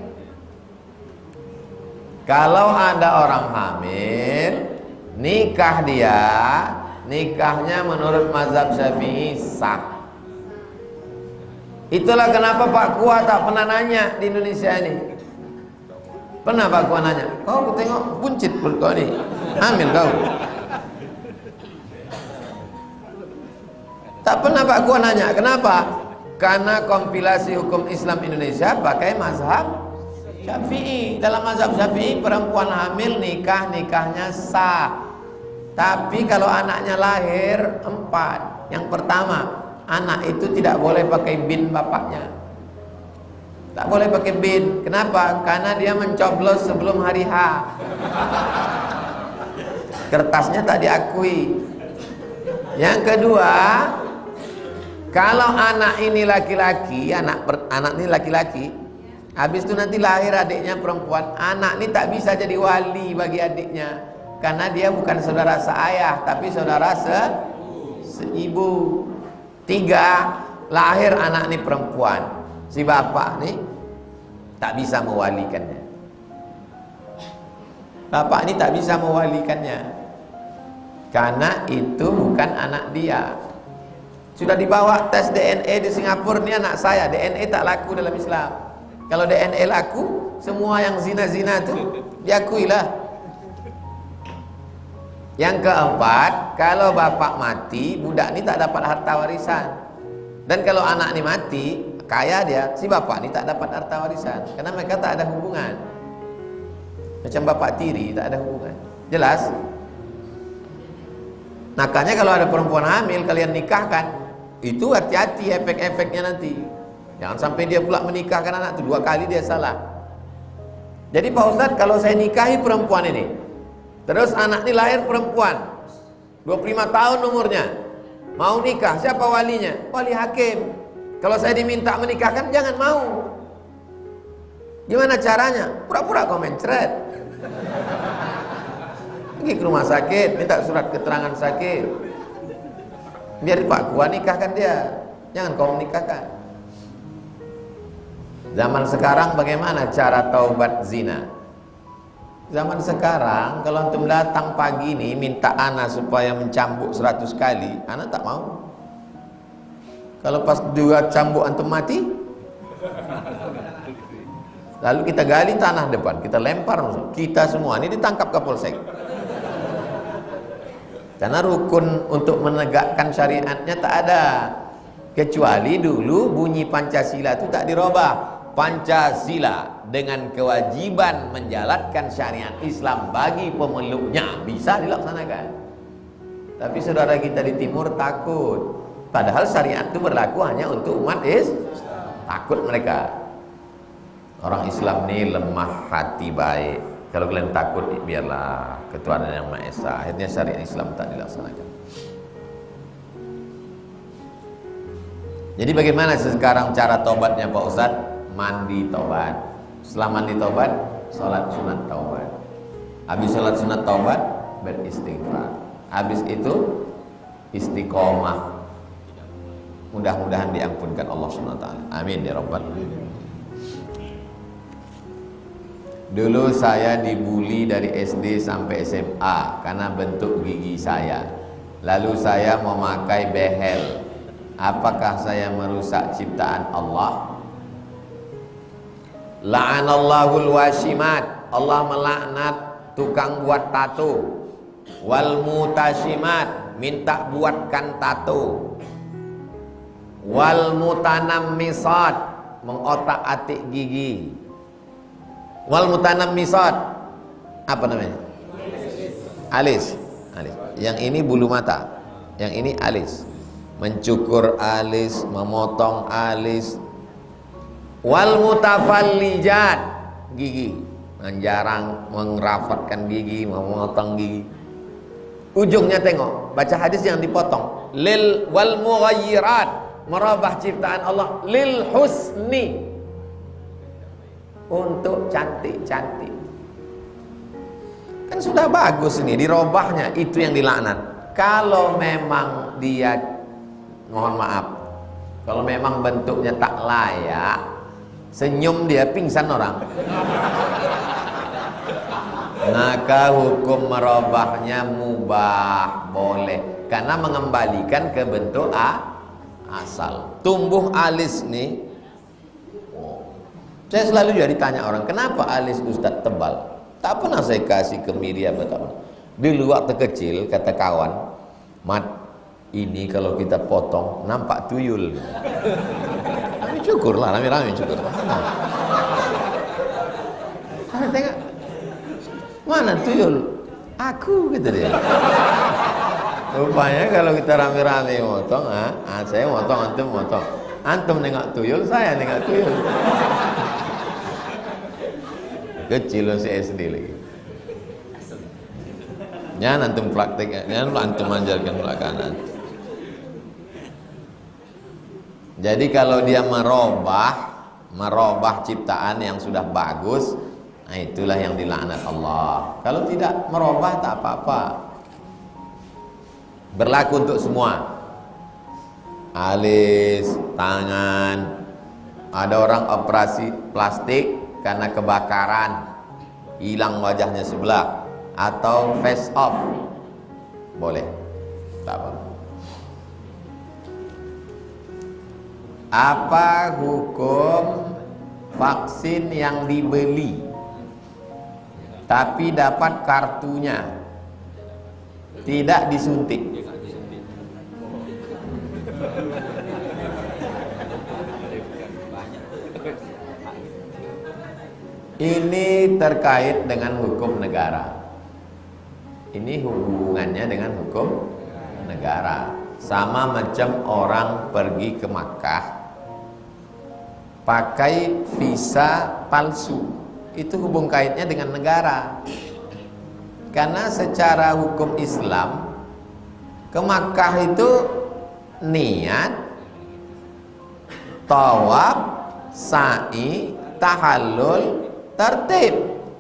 Kalau ada orang hamil, nikah dia, nikahnya menurut mazhab Syafi'i sah. Itulah kenapa Pak Kua tak pernah nanya di Indonesia ini. Pernah Pak Kua nanya, kau tengok buncit perut kau ni, hamil kau? Tak pernah Pak Kua nanya. Kenapa? Karena kompilasi hukum Islam Indonesia pakai mazhab Syafi'i. Dalam mazhab Syafi'i perempuan hamil nikahnya sah. Tapi kalau anaknya lahir 4, yang pertama, anak itu tidak boleh pakai bin bapaknya. Tak boleh pakai bin. Kenapa? Karena dia mencoblos sebelum hari H. Kertasnya tak diakui. Yang kedua, kalau anak ini laki-laki, anak ini laki-laki, habis itu nanti lahir adiknya perempuan, anak ini tak bisa jadi wali bagi adiknya. Karena dia bukan saudara seayah, tapi saudara seibu. 3, lahir anak ini perempuan. si bapak nih tak bisa mewalikannya. Bapak ini tak bisa mewalikannya karena itu bukan anak dia. Sudah dibawa tes DNA di Singapura, ini anak saya. DNA tak laku dalam Islam. Kalau DNA laku, semua yang zina-zina itu diakuilah. Yang keempat, kalau bapak mati, budak ini tak dapat harta warisan. Dan kalau anak ini mati, kaya dia, si bapak ini tak dapat harta warisan karena mereka tak ada hubungan. Macam bapak tiri, tak ada hubungan. Jelas? Makanya kalau ada perempuan hamil, kalian nikahkan, itu hati-hati efek-efeknya nanti. Jangan sampai dia pula menikahkan anak itu 2 kali, dia salah. Jadi Pak Ustadz, kalau saya nikahi perempuan ini, terus anak ini lahir perempuan, 25 tahun umurnya, mau nikah, siapa walinya? Wali hakim. Kalau saya diminta menikahkan, jangan mau. Gimana caranya? Pura-pura kau mencret. Pergi ke rumah sakit, minta surat keterangan sakit. Biar Pak Kua nikahkan dia. Jangan kau menikahkan. Zaman sekarang bagaimana cara taubat zina? Zaman sekarang kalau antum datang pagi ini minta anak supaya mencambuk 100 kali, anak tak mau. Kalau pas 2 cambuk antum mati, lalu kita gali tanah depan, kita lempar, kita semua ini ditangkap Kapolsek. Karena rukun untuk menegakkan syariatnya tak ada. Kecuali dulu bunyi Pancasila itu tak dirubah. Pancasila dengan kewajiban menjalankan syariat Islam bagi pemeluknya bisa dilaksanakan. Tapi saudara kita di timur takut. Padahal syariat itu berlaku hanya untuk umat Islam. Takut mereka. Orang Islam ini lemah hati baik. Kalau kalian takut, biarlah ketuhanan yang Maha Esa. Akhirnya syariat Islam tak dilaksanakan. Jadi bagaimana sekarang cara tobatnya Pak Ustadz? Mandi tobat. Setelah mandi tobat, sholat sunat tobat. Habis sholat sunat tobat, beristighfar. Habis itu istiqomah. Mudah-mudahan diampunkan Allah SWT. Amin ya Rabbal alamin. Dulu saya dibully dari SD sampai SMA karena bentuk gigi saya. Lalu saya memakai behel. Apakah saya merusak ciptaan Allah? La'anallahul washimat. Allah melaknat tukang buat tato. Wal mutashimat, minta buatkan tato. Wal mutanammisat, mengotak-atik gigi. Wal mutanammisat, apa namanya? Alis. Alis. Yang ini bulu mata, yang ini alis. Mencukur alis, memotong alis. Wal mutafallijat, gigi, menjarang, mengerafatkan gigi, memotong gigi. Ujungnya tengok, baca hadis yang dipotong. Lil wal mughayyirat, merubah ciptaan Allah lil husni, untuk cantik-cantik. Kan sudah bagus ini, dirobahnya, itu yang dilaknat. Kalau memang dia, mohon maaf, kalau memang bentuknya tak layak, senyum dia pingsan orang, maka hukum merubahnya mubah, boleh, karena mengembalikan ke bentuk asal. Tumbuh alis nih, saya selalu juga ditanya orang, kenapa alis Ustadz tebal? Tak pernah saya kasih kemiri apa tak pernah. Dulu waktu kecil kata kawan, Mat, ini kalau kita potong nampak tuyul. Kami cukur lah, rame-rame cukur. Saya tengok, mana tuyul? Aku, gitu dia. Rupanya kalau kita rame-rame motong, saya motong, antum motong. Antum nengok tuyul, saya nengok tuyul. Kecil si SD lagi. Jangan antum praktek, jangan antum manjarkan belakangan. Jadi kalau dia merubah ciptaan yang sudah bagus, nah itulah yang dilaknat Allah. Kalau tidak merubah tak apa-apa. Berlaku untuk semua. Alis, tangan, Ada orang operasi plastik karena kebakaran, hilang wajahnya sebelah, atau face off, boleh, tak apa. Apa hukum vaksin yang dibeli tapi dapat kartunya, tidak disuntik? Ini terkait dengan hukum negara. Ini hubungannya dengan hukum negara. Sama macam orang pergi ke Makkah pakai visa palsu. Itu hubung kaitnya dengan negara. Karena secara hukum Islam, ke Makkah itu niat, tawaf, sa'i, tahallul, tertib.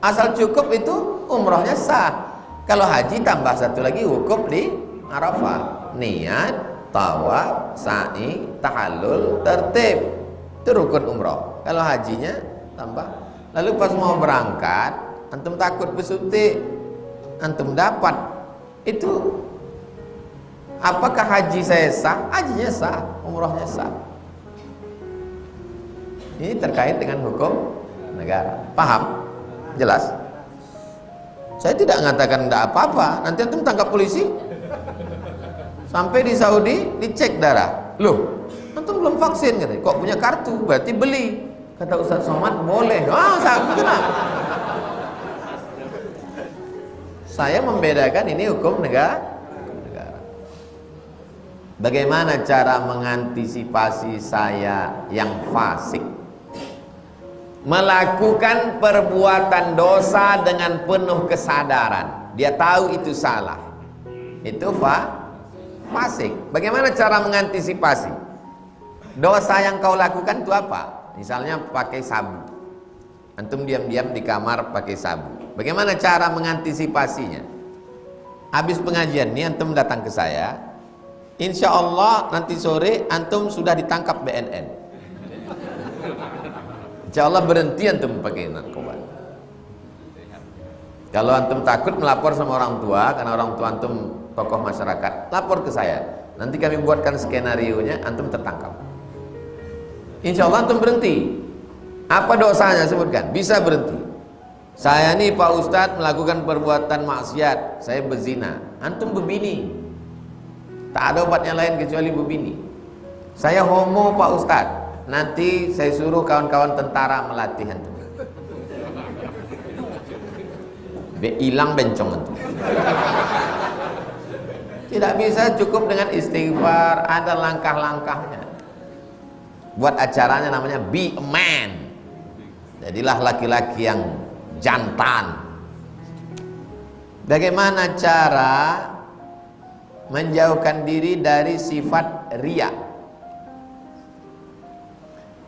Asal cukup itu umrohnya sah. Kalau haji tambah satu lagi wukuf di Arafah. Niat, tawaf, sa'i, tahallul, tertib. Itu rukun umroh. Kalau hajinya tambah. Lalu pas mau berangkat, antum takut bersuntik, antum dapat. Itu apakah haji saya sah? Hajinya sah, umrohnya sah. Ini terkait dengan hukum negara. Paham? Jelas? Saya tidak mengatakan tidak apa-apa. Nanti antum tangkap polisi. Sampai di Saudi dicek darah. Loh, antum belum vaksin katanya. Kok punya kartu? Berarti beli. Kata Ustaz Somad, boleh. Kenapa? Saya membedakan ini hukum negara. Bagaimana cara mengantisipasi saya yang fasik? Melakukan perbuatan dosa dengan penuh kesadaran. Dia tahu itu salah. Itu fasik. Bagaimana cara mengantisipasi? Dosa yang kau lakukan itu apa? Misalnya pakai sabu. Antum diam-diam di kamar pakai sabu. Bagaimana cara mengantisipasinya? Habis pengajian ini antum datang ke saya. Insya Allah nanti sore antum sudah ditangkap BNN. Insya Allah berhenti antum pakai narkoba. Kalau antum takut melapor sama orang tua, karena orang tua antum tokoh masyarakat, lapor ke saya. Nanti kami buatkan skenario-nya, antum tertangkap. Insya Allah antum berhenti. Apa dosanya sebutkan? Bisa berhenti. Saya nih Pak Ustadz melakukan perbuatan maksiat, saya berzina. Antum bebini. Tak ada obatnya lain kecuali bebini. Saya homo Pak Ustadz. Nanti saya suruh kawan-kawan tentara melatih antum. Hilang bencong antum. Tidak bisa cukup dengan istighfar, ada langkah-langkahnya. Buat acaranya namanya Be a Man. Jadilah laki-laki yang jantan. Bagaimana cara menjauhkan diri dari sifat riya?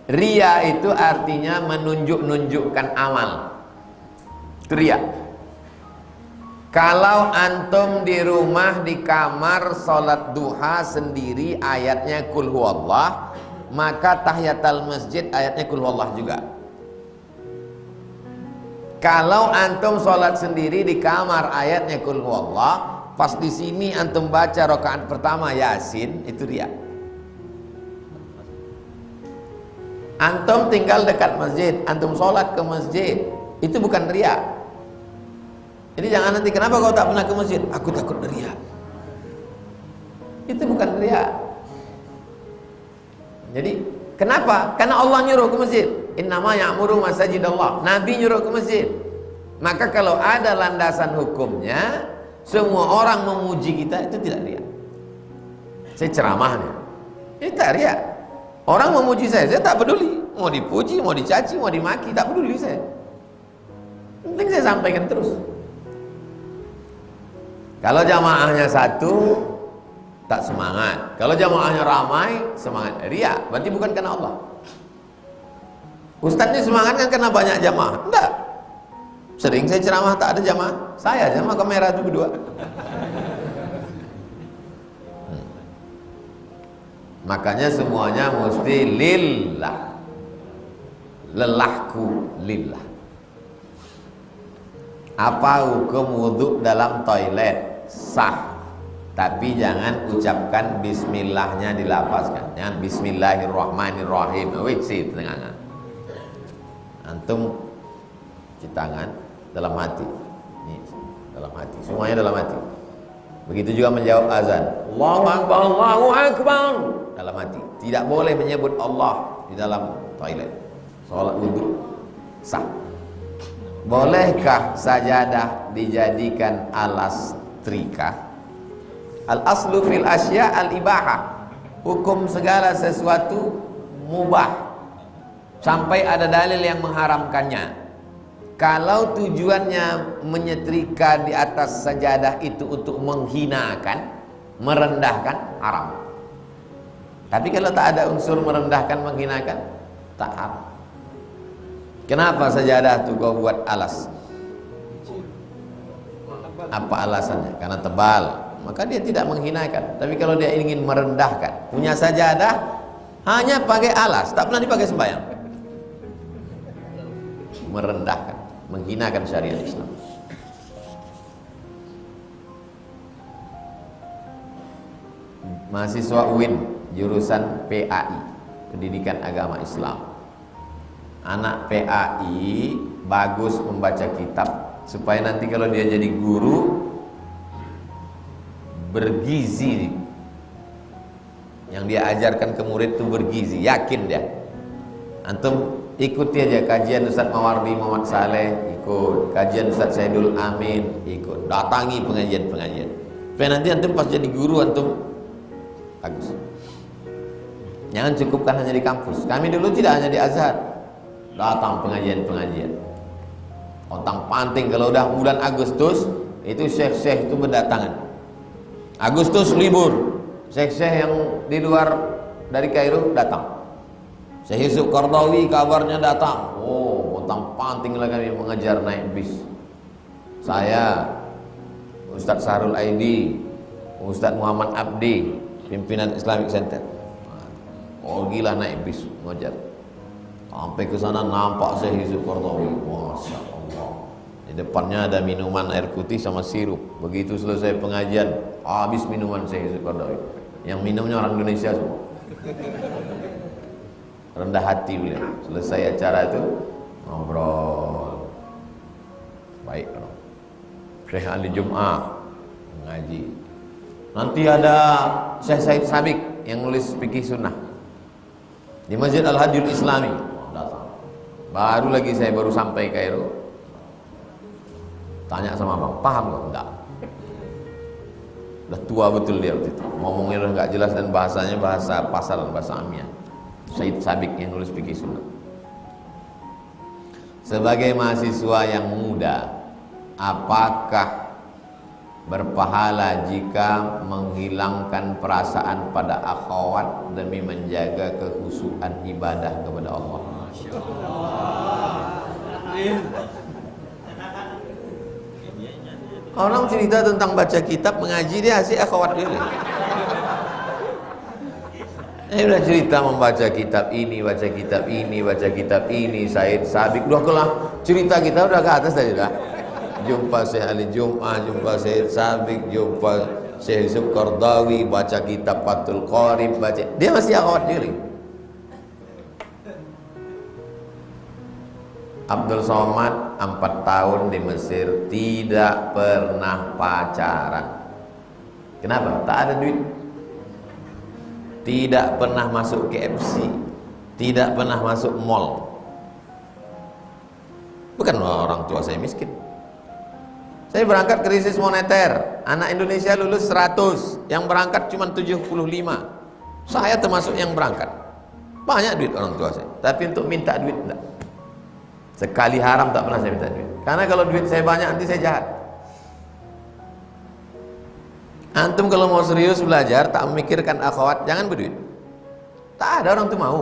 Riya itu artinya menunjuk-nunjukkan amal. Itu riya. Kalau antum di rumah di kamar salat duha sendiri ayatnya kul huwallah, maka tahiyatul masjid ayatnya kul huwallah juga. Kalau antum salat sendiri di kamar ayatnya kul huwallah, pas di sini antum baca rakaat pertama Yasin, itu riya. Antum tinggal dekat masjid, antum salat ke masjid, itu bukan riya. Jadi jangan nanti, kenapa kau tak pernah ke masjid? Aku takut riya. Itu bukan riya. Jadi kenapa? Karena Allah nyuruh ke masjid. Innama ya'muru masajidallah. Nabi nyuruh ke masjid. Maka kalau ada landasan hukumnya, semua orang memuji kita, itu tidak riya. Saya ceramahnya, itu tak riya. Orang memuji saya tak peduli. Mau dipuji, mau dicaci, mau dimaki, tak peduli saya. Penting saya sampaikan terus. Kalau jamaahnya satu, tak semangat. Kalau jamaahnya ramai, semangat. Riya, berarti bukan karena Allah. Ustadznya semangat kan karena banyak jamaah? Enggak. Sering saya ceramah tak ada jamaah. Saya sama kamera itu berdua. Makanya semuanya mesti lillah. lelahku lillah. Apa hukum wudhu dalam toilet? Sah, tapi jangan ucapkan bismillahnya dilapaskan. Jangan bismillahirrahmanirrahim. Wisi tengah. Antum cuci tangan dalam hati. Ini dalam hati. Semuanya dalam hati. Begitu juga menjawab azan. Allahu akbar, Allahu akbar. Dalam hati. Tidak boleh menyebut Allah di dalam toilet. Salat wudhu sah. Bolehkah sajadah dijadikan alas trika? Al aslu fil asya al ibahah. Hukum segala sesuatu mubah sampai ada dalil yang mengharamkannya. Kalau tujuannya menyetrika di atas sajadah itu untuk menghinakan, merendahkan, haram. Tapi kalau tak ada unsur merendahkan, menghinakan, tak haram. Kenapa sajadah itu kau buat alas? Apa alasannya? Karena tebal, maka dia tidak menghinakan. Tapi kalau dia ingin merendahkan, punya sajadah hanya pakai alas, tak pernah dipakai sembahyang. Merendahkan, menghinakan syariat Islam. Mahasiswa UIN jurusan PAI, Pendidikan Agama Islam. Anak PAI bagus membaca kitab supaya nanti kalau dia jadi guru bergizi. Yang dia ajarkan ke murid itu bergizi, yakin dia. Antum ikuti aja kajian Ustaz Mawardi Muhammad Saleh, ikut kajian Ustaz Saidul Amin, ikut, datangi pengajian-pengajian. Supaya nanti antum pas jadi guru antum bagus. Jangan cukupkan hanya di kampus. Kami dulu tidak hanya di Azhar, datang pengajian-pengajian. Ontang panting kalau udah bulan Agustus itu syekh-syekh itu berdatangan. Agustus libur, syekh-syekh yang di luar dari Kairo datang. Syekh Yusuf Qardawi kabarnya datang. Oh, ontang panting lah kami mengejar naik bis. Saya, Ustadz Sahrul Aidi, Ustadz Muhammad Abdi, pimpinan Islamic Center. Oh gila naik bis mengejar. Sampai ke sana nampak Syekh Yusuf Qardawi. Masya Allah. Di depannya ada minuman air putih sama sirup. Begitu selesai pengajian, habis minuman Syekh Yusuf Qardawi. Yang minumnya orang Indonesia semua. Rendah hati beliau. Selesai acara itu ngobrol. Baik. Syekh Ali Jum'ah ngaji. Nanti ada Syekh Said Sabiq yang nulis fikih sunnah di Masjid Al-Hadjul Islami. Baru lagi saya baru sampai Kairo. Tanya sama abang, paham kok? Enggak. Udah tua betul dia waktu itu. Ngomongnya udah enggak jelas dan bahasanya bahasa pasaran, bahasa Amiyah. Said Sabiq yang nulis fikih sunnah. Sebagai mahasiswa yang muda, apakah berpahala jika menghilangkan perasaan pada akhwat demi menjaga kekhusyuan ibadah kepada Allah? Orang cerita tentang baca kitab mengaji, dia asik akhwat dulu. Udah cerita membaca kitab ini, baca kitab ini, baca kitab ini, Said Sabiq, udah kelah cerita kita udah ke atas tadi dah. Jumpa Syekh Ali Jum'ah, jumpa Syekh Sabiq, jumpa Syekh Yusuf Qardawi, baca kitab Fathul Qarib, baca. Dia masih akhwat diri. Abdul Somad 4 tahun di Mesir tidak pernah pacaran. Kenapa? Tak ada duit. Tidak pernah masuk KFC, tidak pernah masuk mall. Bukan orang tua saya miskin. Saya berangkat krisis moneter, anak Indonesia lulus 100, yang berangkat cuma 75. Saya termasuk yang berangkat. Banyak duit orang tua saya, tapi untuk minta duit enggak. Sekali haram tak pernah saya minta duit. Karena kalau duit saya banyak nanti saya jahat. Antum kalau mau serius belajar, tak memikirkan akhwat, jangan berduit. Tak ada orang tuh mau.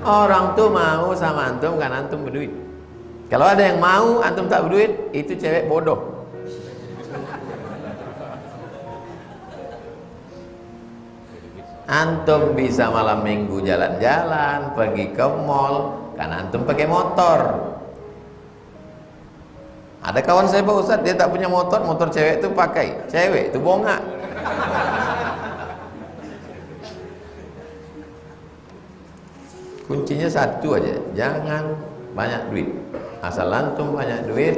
Orang tuh mau sama antum kan antum berduit. Kalau ada yang mau antum tak berduit, itu cewek bodoh. Antum bisa malam minggu jalan-jalan, pergi ke mall, karena antum pakai motor. Ada kawan saya Pak Ustadz, dia tak punya motor, motor cewek itu pakai, cewek itu bongak. Kuncinya satu aja, jangan banyak duit. Asal antum banyak duit.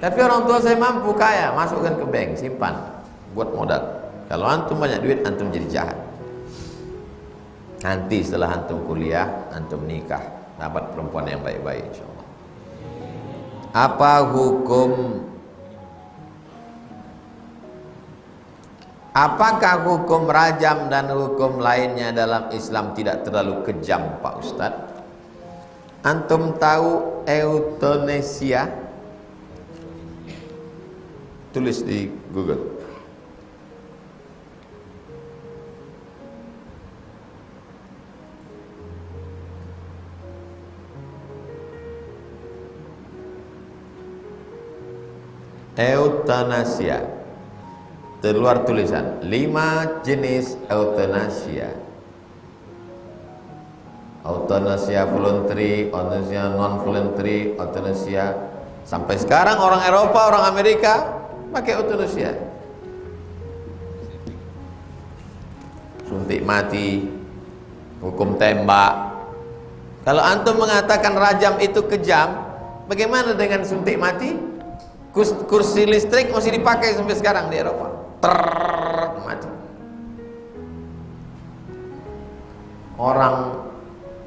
Tapi orang tua saya mampu, kaya, masukkan ke bank, simpan, buat modal. Kalau antum banyak duit, antum jadi jahat. Nanti setelah antum kuliah, antum nikah, dapat perempuan yang baik-baik insyaallah. Apakah hukum rajam dan hukum lainnya dalam Islam tidak terlalu kejam Pak Ustadz? Antum tahu euthanasia? Tulis di Google. Euthanasia. Terluar tulisan 5 jenis euthanasia. Euthanasia voluntary, euthanasia non voluntary, euthanasia. Sampai sekarang orang Eropa, orang Amerika pakai euthanasia. Suntik mati, hukum tembak. Kalau antum mengatakan rajam itu kejam, bagaimana dengan suntik mati? Kursi listrik masih dipakai sampai sekarang di Eropa. Mati. Orang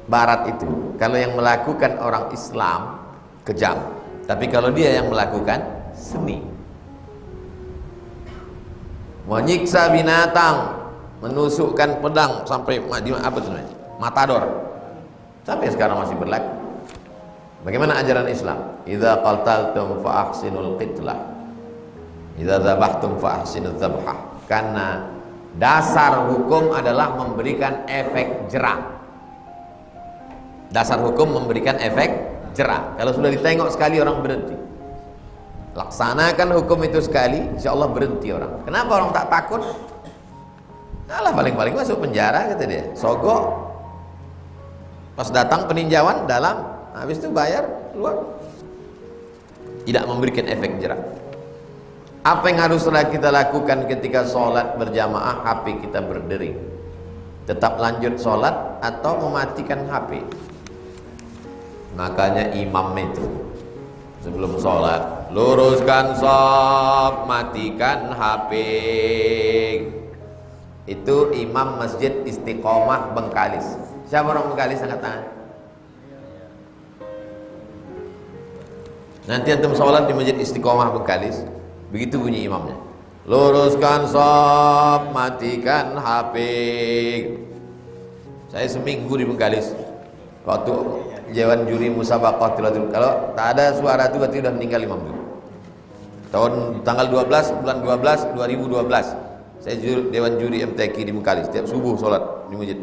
Barat itu, kalau yang melakukan orang Islam kejam, tapi kalau dia yang melakukan seni, menyiksa binatang, menusukkan pedang sampai apa itu namanya? Matador. Sampai sekarang masih berlaku. Bagaimana ajaran Islam? Idza qataltum fa ahsinul qitlah. Idza dzabhtum fa ahsinuz dzabhah. Karena dasar hukum adalah memberikan efek jerah. Dasar hukum memberikan efek jerah. Kalau sudah ditengok sekali orang berhenti. Laksanakan hukum itu sekali, insyaallah berhenti orang. Kenapa orang tak takut? Alah paling-paling masuk penjara kata dia. Sogok. Pas datang peninjauan dalam, habis itu bayar keluar. Tidak memberikan efek jerah. Apa yang harus kita lakukan ketika sholat berjamaah, HP kita berdering? Tetap lanjut sholat atau mematikan HP? Makanya imam itu sebelum sholat, luruskan shaf, matikan HP. Itu imam Masjid Istiqomah Bengkalis. Siapa orang Bengkalis? Angkat tangan. Nanti antum sholat di Masjid Istiqomah Bengkalis, begitu bunyi imamnya, luruskan shaf, matikan HP. Saya seminggu di Bengkalis waktu Dewan Juri Musabaqah Tilawatul. Kalau tak ada suara itu berarti sudah meninggal imam dulu. Tanggal 12 bulan 12 2012 saya Dewan Juri MTQ di Bengkalis. Setiap subuh sholat di masjid.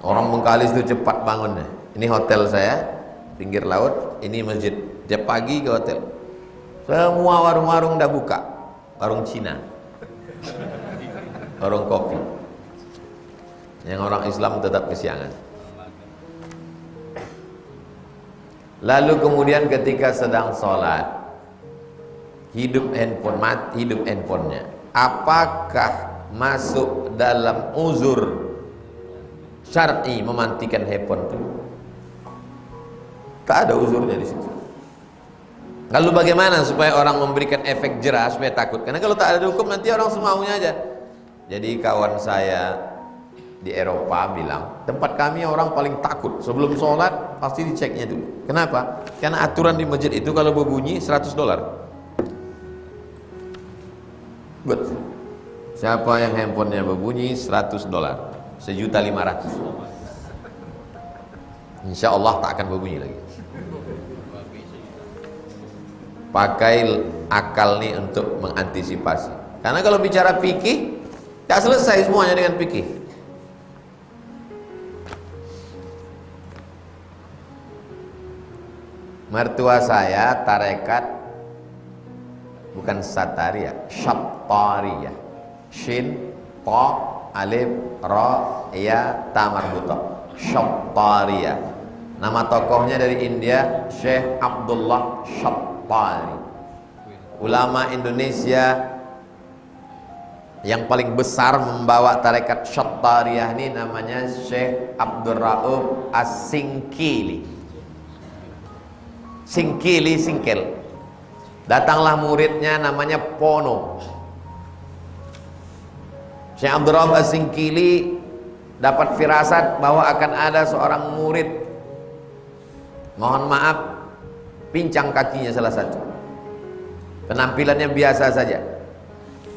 Orang Bengkalis itu cepat bangunnya. Ini hotel saya pinggir laut, ini masjid. Tiap pagi ke hotel. Semua warung-warung dah buka. Warung Cina, warung kopi. Yang orang Islam tetap kesiangan. Lalu kemudian ketika sedang sholat, hidup handphonenya, apakah masuk dalam uzur syar'i mematikan handphone itu? Tak ada uzurnya di situ. Lalu bagaimana supaya orang memberikan efek jerah supaya takut? Karena kalau tak ada hukum nanti orang semaunya aja. Jadi kawan saya di Eropa bilang, tempat kami orang paling takut sebelum sholat pasti diceknya dulu. Kenapa? Karena aturan di masjid itu kalau berbunyi $100. Betul. Siapa yang handphonenya berbunyi $100, $1.500.000. Insya Allah tak akan berbunyi lagi. Pakai akal nih untuk mengantisipasi. Karena kalau bicara fikih, tak selesai semuanya dengan fikih. Mertua saya tarekat bukan Satariyah, Syattariyah. Shin ta, alif, ra, ya, ta marbuthah. Shattariyah. Nama tokohnya dari India, Syekh Abdullah Shattari. Ulama Indonesia yang paling besar membawa tarekat Syattariyah ini namanya Syekh Abdul Rauf As-Singkili. Singkili, singkil. Datanglah muridnya namanya Pono. Syekh Abdul Rauf As-Singkili dapat firasat bahwa akan ada seorang murid, mohon maaf, pincang kakinya salah satu, penampilannya biasa saja,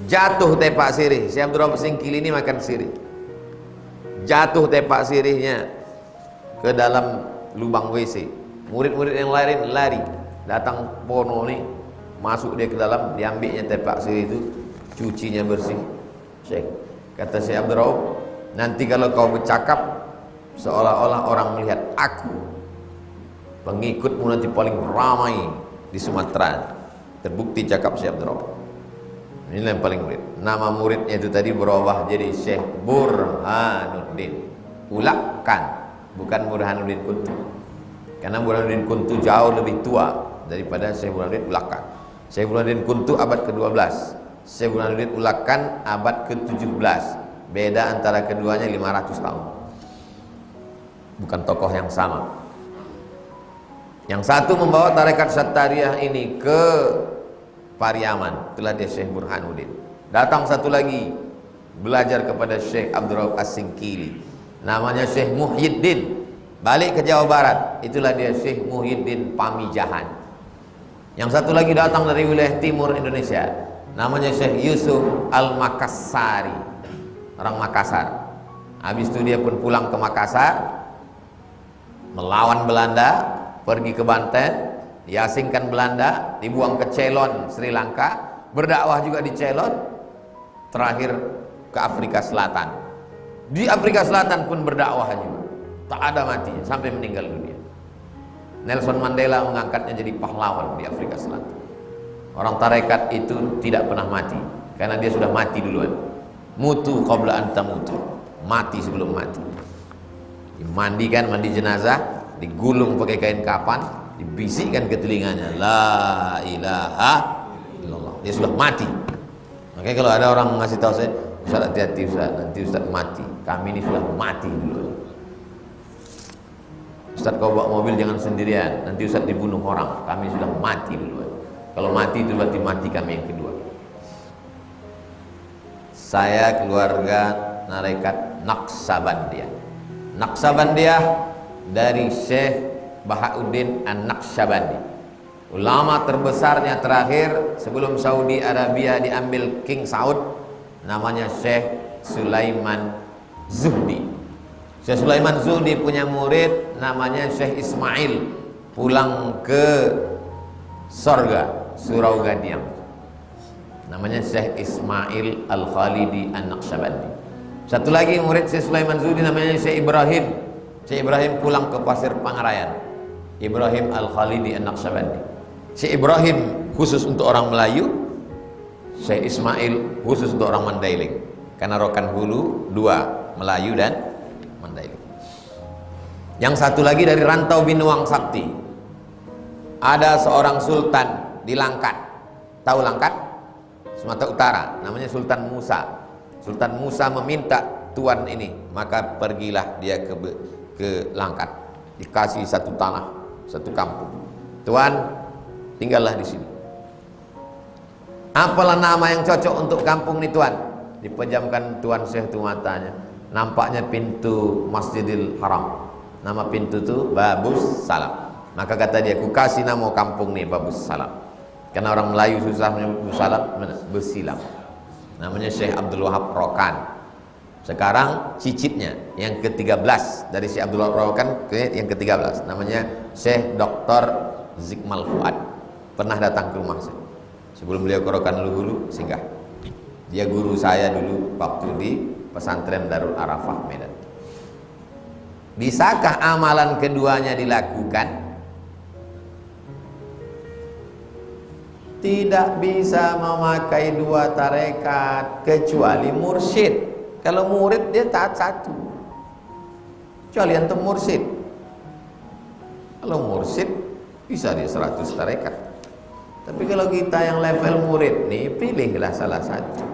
jatuh tepak sirih. Syekh Abdul Rauf As-Singkili ini makan sirih, jatuh tepak sirihnya ke dalam lubang WC. Murid-murid yang lain lari, datang Pono nih, masuk dia ke dalam, diambilnya tepak sirih itu, cucinya bersih. Syekh, kata Syekh Abdul Rauf, nanti kalau kau bercakap seolah-olah orang melihat aku, pengikutmu nanti paling ramai di Sumatera. Terbukti cakap Syekh Abdul Rauf. Inilah yang paling murid. Nama muridnya itu tadi berubah jadi Syekh Burhanuddin. Ulakkan, bukan Burhanuddin Kuntu. Karena Burhanuddin Kuntu jauh lebih tua daripada Syekh Burhanuddin Ulakkan. Syekh Burhanuddin Kuntu abad ke-12, Syekh Burhanuddin Ulakkan abad ke-17. Beda antara keduanya 500 tahun. Bukan tokoh yang sama. Yang satu membawa tarekat Syattariyah ini ke Pariaman, itulah dia Syekh Burhanuddin. Datang satu lagi belajar kepada Syekh Abdul Rauf As-Singkili, namanya Syekh Muhyiddin. Balik ke Jawa Barat, itulah dia Syekh Muhyiddin Pamijahan. Yang satu lagi datang dari wilayah timur Indonesia, namanya Syekh Yusuf Al-Makassari, orang Makassar. Habis itu dia pun pulang ke Makassar, melawan Belanda, pergi ke Banten, diasingkan Belanda, dibuang ke Ceylon, Sri Lanka, berdakwah juga di Ceylon, terakhir ke Afrika Selatan. Di Afrika Selatan pun berdakwah juga, tak ada matinya sampai meninggal dunia. Nelson Mandela mengangkatnya jadi pahlawan di Afrika Selatan. Orang tarekat itu tidak pernah mati, karena dia sudah mati duluan. Mutu qabla an tamutu, mati sebelum mati. Dimandikan, mandi jenazah, digulung pakai kain kapan, dibisikkan ke telinganya, la ilaha illallah. Dia sudah mati. Makanya kalau ada orang ngasih tahu saya, Ustaz hati-hati Ustaz, nanti Ustaz mati. Kami ini sudah mati dulu. Ustaz kau bawa mobil jangan sendirian, nanti Ustaz dibunuh orang. Kami sudah mati dulu. Kalau mati itu berarti mati kami yang kedua. Saya keluarga tarekat Naqsabandiyah. Naqsabandiyah dari Syekh Bahauddin An-Naqsyabandi, ulama terbesarnya terakhir sebelum Saudi Arabia diambil King Saud, namanya Syekh Sulaiman Zuhdi. Syekh Sulaiman Zuhdi punya murid namanya Syekh Ismail, pulang ke sorga Surau Gadiam, namanya Syekh Ismail Al-Khalidi An-Naqsyabandi. Satu lagi murid Syekh Sulaiman Zuhdi namanya Syekh Ibrahim. Syekh Ibrahim pulang ke Pasir Pangarayan, Ibrahim Al-Khalidi An-Naqsyabandi. Syekh Ibrahim khusus untuk orang Melayu, Syekh Ismail khusus untuk orang Mandailing. Karena Rokan Hulu dua, Melayu dan Mandailing. Yang satu lagi dari rantau Binuang Sakti. Ada seorang sultan di Langkat. Tahu Langkat? Sumatera Utara, namanya Sultan Musa. Sultan Musa meminta tuan ini, maka pergilah dia ke Langkat, dikasih satu tanah, satu kampung. Tuan, tinggallah di sini. Apalah nama yang cocok untuk kampung ini tuan? Dipejamkan tuan Syekh itu matanya. Nampaknya pintu Masjidil Haram. Nama pintu itu Babus Salam. Maka kata dia, ku kasih nama kampung nih Babus Salam. Karena orang Melayu susah menyebut Salam, Besilam. Namanya Syekh Abdul Wahab Rokan. Sekarang cicitnya yang ke-13 dari Syekh Abdul Wahab Rokan ke yang ke-13, namanya Syekh Dr. Zikmal Fuad. Pernah datang ke rumah saya sebelum beliau ke Rokan Hulu singgah. Dia guru saya dulu waktu di pesantren Darul Arafah Medan. Bisakah amalan keduanya dilakukan? Tidak bisa memakai dua tarekat kecuali mursyid. Kalau murid dia taat satu, kecuali antum mursyid. Kalau mursyid bisa dia 100 tarekat. Tapi kalau kita yang level murid nih, pilihlah salah satu.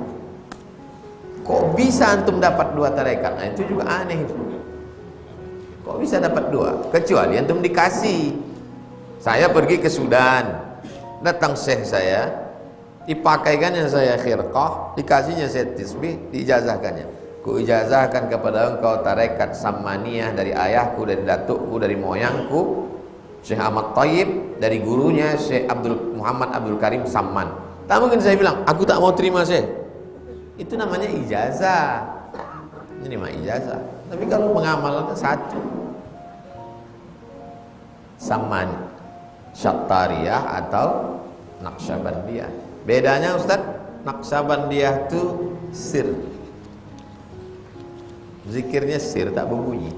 Kok bisa antum dapat 2 tarekat? Nah itu juga aneh. Kok bisa dapat 2? Kecuali antum dikasih. Saya pergi ke Sudan, datang syekh saya, dipakaikannya saya khirqah, dikasihnya saya tisbih, diijazahkannya. Ku ijazahkan kepada engkau tarekat Sammaniyah dari ayahku, dari datukku, dari moyangku, Syekh Ahmad Thayyib, dari gurunya Syekh Muhammad Abdul Karim Samman. Tak mungkin saya bilang, aku tak mau terima Syekh. Itu namanya ijazah. Ini mah ijazah. Tapi kalau mengamalkan satu, Samman, Syattariyah atau Naqsyabandiyah. Bedanya Ustaz, Naqsyabandiyah itu sir. Zikirnya sir, tak berbunyi.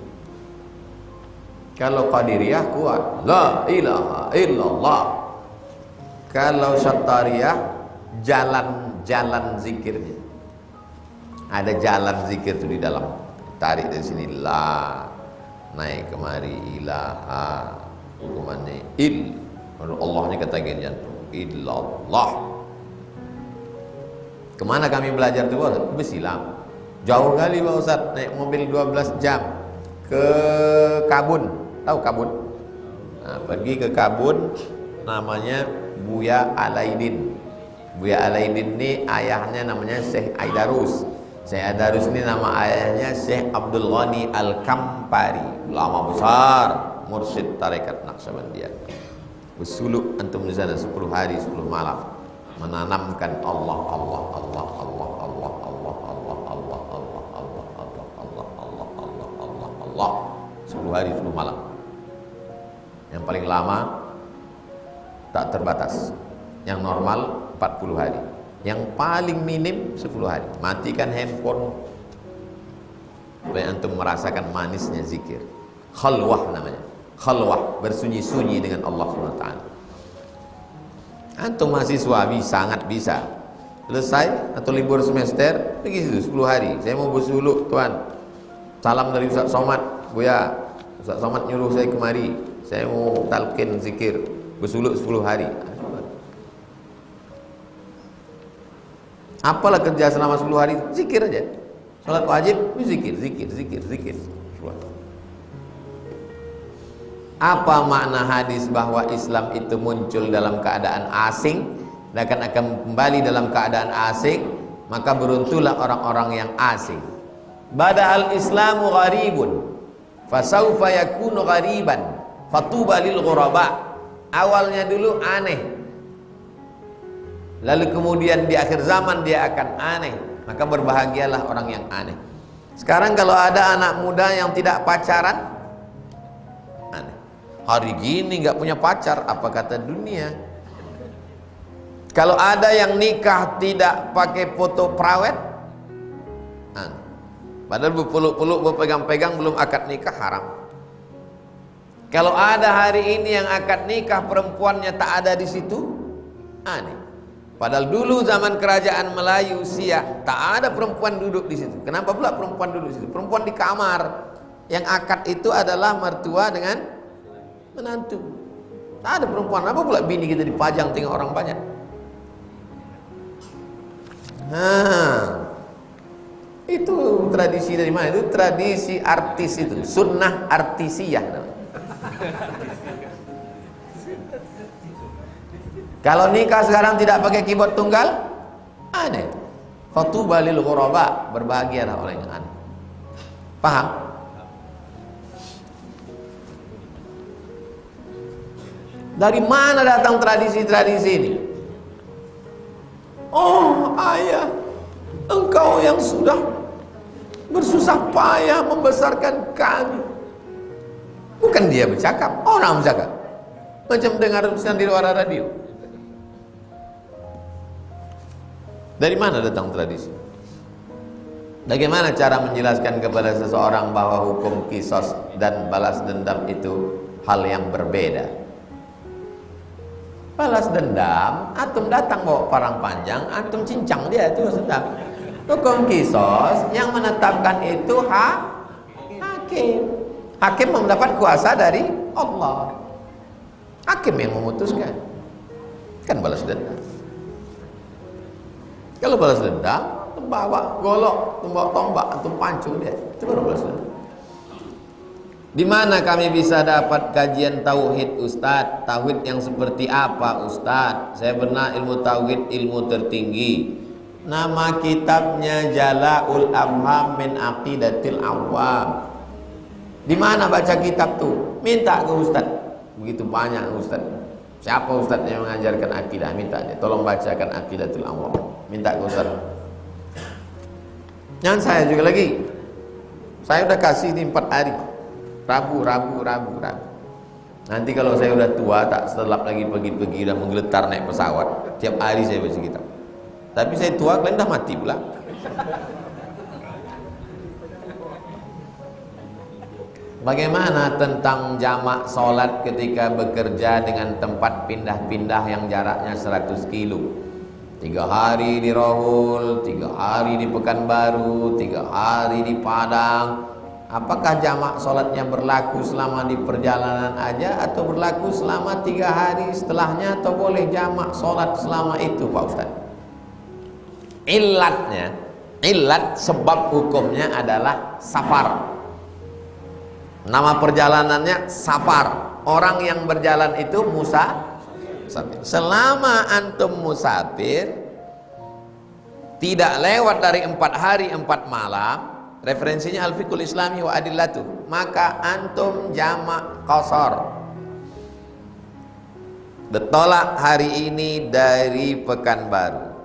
Kalau Qadiriyah kuat, la ilaha illallah. Kalau Syattariyah jalan-jalan zikirnya. Ada jalan zikir itu di dalam. Tarik dari sini la, naik kemari ilaha, hukumannya il. Allahnya kata jantung, illallah. Kemana kami belajar itu? Ke Silam. Jauh kali Pak Ustaz, naik mobil 12 jam ke Kabun. Tahu Kabun? Nah, pergi ke Kabun, namanya Buya Alaidin. Buya Alaidin ini ayahnya namanya Syekh Aidarus. Syekh Aidarus ini nama ayahnya Syekh Abdul Ghani Al-Kampari, ulama besar, mursyid tarekat Naqsyabandiyah. Bersuluk antum di sana 10 hari 10 malam, menanamkan Allah Allah Allah Allah Allah Allah Allah Allah Allah Allah Allah Allah Allah Allah Allah Allah 10 hari 10 malam. Yang paling lama tak terbatas, yang normal 40 hari, yang paling minim 10 hari. Matikan handphone supaya antum merasakan manisnya zikir. Khalwah namanya, khalwah, bersunyi-sunyi dengan Allah SWT. Antum mahasiswa sangat bisa. Selesai atau libur semester, pergi situ 10 hari. Saya mau bersuluk Tuhan, salam dari Ustaz Somad, Buya, Ustaz Somad nyuruh saya kemari, saya mau talqin zikir, bersuluk 10 hari. Apalah kerja selama 10 hari? Zikir aja. Salat wajib, zikir, zikir, zikir, zikir. Apa makna hadis bahwa Islam itu muncul dalam keadaan asing dan akan kembali dalam keadaan asing? Maka beruntunglah orang-orang yang asing. Bada'al Islamu gharibun, fasawfa yakunu ghariban, fatuba lil ghuraba. Awalnya dulu aneh, lalu kemudian di akhir zaman dia akan aneh. Maka berbahagialah orang yang aneh. Sekarang kalau ada anak muda yang tidak pacaran, aneh. Hari gini nggak punya pacar, apa kata dunia? Kalau ada yang nikah tidak pakai foto prawet, aneh. Padahal berpeluk-peluk, berpegang-pegang, belum akad nikah, haram. Kalau ada hari ini yang akad nikah perempuannya tak ada di situ, aneh. Padahal dulu zaman kerajaan Melayu Siak tak ada perempuan duduk di situ. Kenapa pula perempuan duduk di situ? Perempuan di kamar. Yang akad itu adalah mertua dengan menantu. Tak ada perempuan. Apa pula bini kita dipajang tengok orang banyak? Itu tradisi dari mana? Itu tradisi artis itu, sunnah artisiyah. Kalau nikah sekarang tidak pakai keyboard tunggal, aneh. Fatuba lil ghuraba, berbahagialah orang yang aneh. Paham? Dari mana datang tradisi-tradisi ini? Oh ayah, engkau yang sudah bersusah payah membesarkan kami. Bukan dia bercakap, orang bercakap. Macam dengar di luar radio. Dari mana datang tradisi? Bagaimana cara menjelaskan kepada seseorang bahwa hukum qisas dan balas dendam itu hal yang berbeda? Balas dendam, antum datang bawa parang panjang, antum cincang dia, itu sedap. Hukum kisos yang menetapkan itu hakim. Hakim mendapat kuasa dari Allah. Hakim yang memutuskan. Kan balas dendam. Kalau balas dendam, bawa golok, bawa tombak atau pancung dia, itu baru balas dendam. Di mana kami bisa dapat kajian tauhid, Ustadz? Tauhid yang seperti apa, Ustadz? Saya pernah ilmu tauhid, ilmu tertinggi. Nama kitabnya Jala'ul Afham min Aqidatil Awam. Di mana baca kitab tuh? Minta ke Ustadz. Begitu banyak Ustadz. Siapa Ustadz yang mengajarkan akidah? Minta dia. Tolong bacakan Aqidatul Awam. Minta ke Ustadz. Jangan saya juga lagi. Saya udah kasih di 4 hari. Rabu. Nanti kalau saya udah tua, tak setelap lagi pergi-pergi, udah menggeletar naik pesawat. Tiap hari saya baca kitab. Tapi saya tua, kalian udah mati pula. Bagaimana tentang jamak sholat ketika bekerja dengan tempat pindah-pindah yang jaraknya 100 kilo? 3 hari di Rohul, 3 hari di Pekanbaru, 3 hari di Padang. Apakah jamak sholatnya berlaku selama di perjalanan aja atau berlaku selama 3 hari setelahnya, atau boleh jamak sholat selama itu, Pak Ustaz? Ilat sebab hukumnya adalah safar. Nama perjalanannya safar. Orang yang berjalan itu musafir. Selama antum musafir tidak lewat dari 4 hari 4 malam, referensinya Al-Fiqhul Islami wa Adillatuh, maka antum jamak qasar. Bertolak hari ini dari Pekanbaru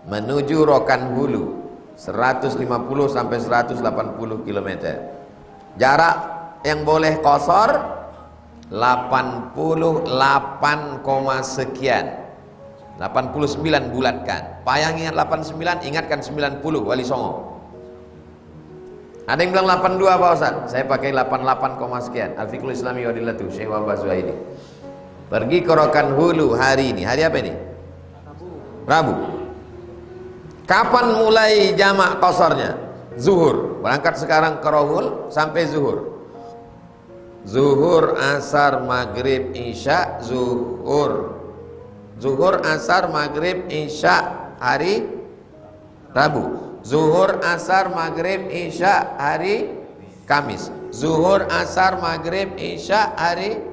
menuju Rokan Hulu 150 sampai 180 km. Jarak yang boleh qasar 88, sekian. 89 bulatkan. Payang ingat 89, ingatkan 90 Wali Songo. Ada yang bilang 82 Pak Ustaz, saya pakai 88, sekian. Al-Fiqhul Islami wa Adillatuh, Syekh Wahbah Zuhaili. Pergi ke Rokan Hulu hari ini. Hari apa ini? Rabu. Kapan mulai jamak qasarnya? Zuhur. Berangkat sekarang ke Rohul sampai zuhur. Zuhur, asar, maghrib, isya, zuhur. Zuhur, asar, maghrib, isya hari Rabu. Zuhur, asar, maghrib, isya hari Kamis. Zuhur, asar, maghrib, isya hari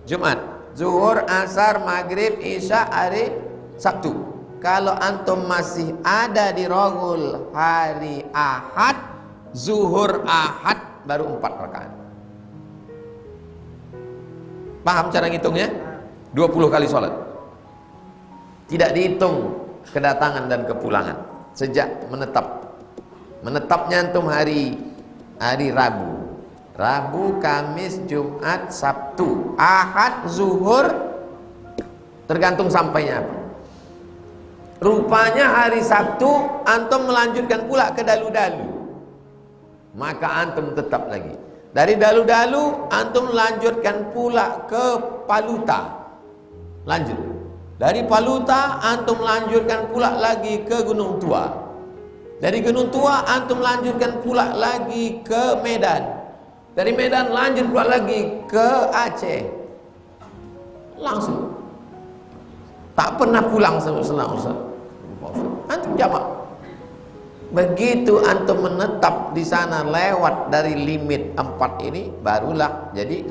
Jumat. Zuhur, asar, maghrib, isya hari Sabtu. Kalau antum masih ada di Rohul hari Ahad, zuhur Ahad baru 4 rakaat. Paham cara ngitungnya? 20 kali sholat. Tidak dihitung kedatangan dan kepulangan. Sejak menetapnya antum hari Rabu, Kamis, Jumat, Sabtu, Ahad, zuhur, tergantung sampainya apa. Rupanya hari Sabtu antum melanjutkan pula ke Dalu-Dalu, maka antum tetap lagi. Dari Dalu-Dalu antum melanjutkan pula ke Paluta, lanjut. Dari Paluta antum melanjutkan pula lagi ke Gunung Tua. Dari Gunung Tua antum melanjutkan pula lagi ke Medan. Dari Medan lanjut pula lagi ke Aceh. Langsung. Tak pernah pulang selang-selang. Antum jamak. Begitu antum menetap di sana lewat dari limit 4 ini, barulah jadi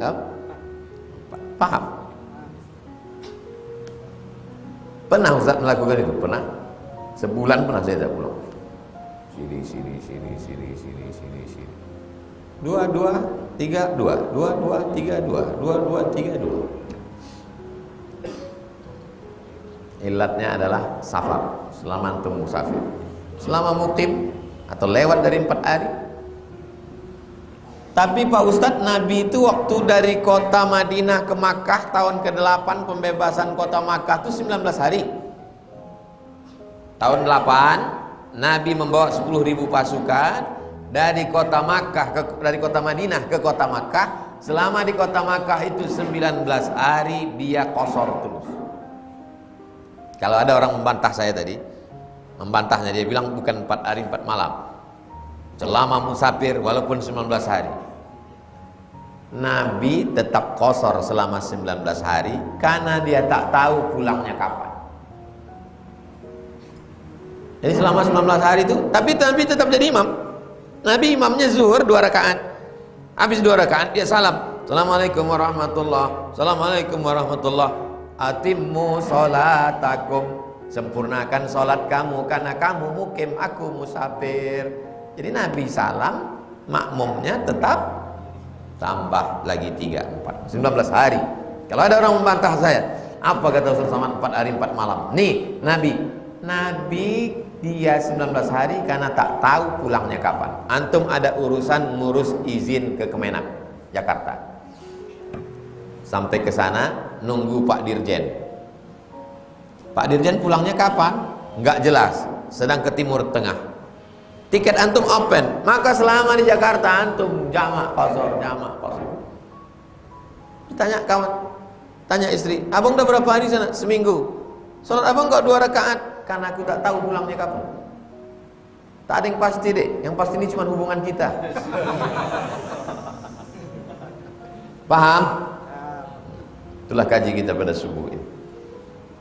paham. Pernah Ustaz melakukan itu? Pernah. Sebulan pernah saya tak pulang. Sini. 2, 3, 2. 2, 3, 2. 2, 3, 2. Ilatnya adalah safar, selama antum musafir. Selama mukim atau lewat dari 4 hari. Tapi Pak Ustadz, Nabi itu waktu dari kota Madinah ke Makkah tahun ke-8 pembebasan kota Makkah itu 19 hari. Tahun 8 Nabi membawa 10.000 pasukan dari kota Madinah ke kota Makkah. Selama di kota Makkah itu 19 hari dia qasar terus. Kalau ada orang membantah saya tadi, membantahnya. Dia bilang bukan 4 hari 4 malam, selama musafir walaupun 19 hari. Nabi tetap qasar selama 19 hari karena dia tak tahu pulangnya kapan. Jadi selama 19 hari itu, tapi Nabi tetap jadi imam. Nabi imamnya zuhur 2 rakaat. Habis 2 rakaat dia salam. Assalamualaikum warahmatullah. Assalamualaikum warahmatullah. Atimmu sholatakum. Sempurnakan salat kamu karena kamu mukim, aku musafir. Jadi Nabi salam, makmumnya tetap tambah lagi 3, 4, 19 hari. Kalau ada orang membantah saya, apa kata Rasul Samad 4 hari 4 malam? Nih, Nabi dia 19 hari karena tak tahu pulangnya kapan. Antum ada urusan ngurus izin ke Kemenak Jakarta. Sampai ke sana nunggu Pak Dirjen. Pak Dirjen pulangnya kapan? Enggak jelas, sedang ke Timur Tengah. Tiket antum open, maka selama di Jakarta antum jamak qasar. Ditanya kawan, tanya istri, abang udah berapa hari sana? Seminggu. Salat abang kok 2 rakaat? Karena aku tak tahu pulangnya kapan. Tak ada yang pasti deh, yang pasti ini cuma hubungan kita. Paham? Itulah kaji kita pada subuh ini.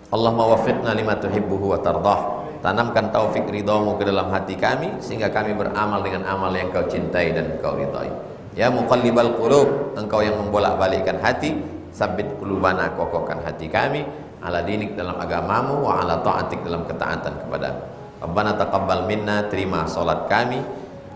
Allahumma waffiqna lima tuhibbuhu wa tardah. Tanamkan taufik ridhamu ke dalam hati kami sehingga kami beramal dengan amal yang kau cintai dan kau ridhai. Ya muqallibal qulub, engkau yang membolak-balikkan hati, sabbit qulubana, kokohkan hati kami ala dinik dalam agamamu wa ala ta'atik dalam ketaatan kepadamu. Rabbana taqabbal minna, terima salat kami,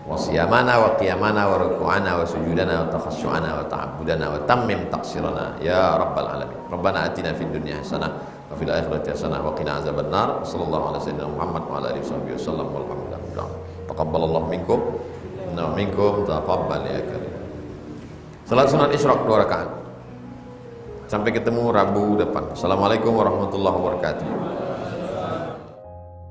wa siyamana wa qiyamana wa ruku'ana wa sujudana wa takhasyu'ana wa ta'abbudana wa tammim taqsirana ya rabbal alamin. Rabbana atina fid dunya hasanah wa fil akhirati hasanah wa qina azabannar. Sallallahu alaihi wasallam Muhammad wa ala alihi wasallam walhamdulillah. Taqabbalallahu minkum inna minkum taqabbal ya karim. Salat sunat Isyraq 2 rakaat. Sampai ketemu Rabu depan. Assalamualaikum warahmatullahi wabarakatuh.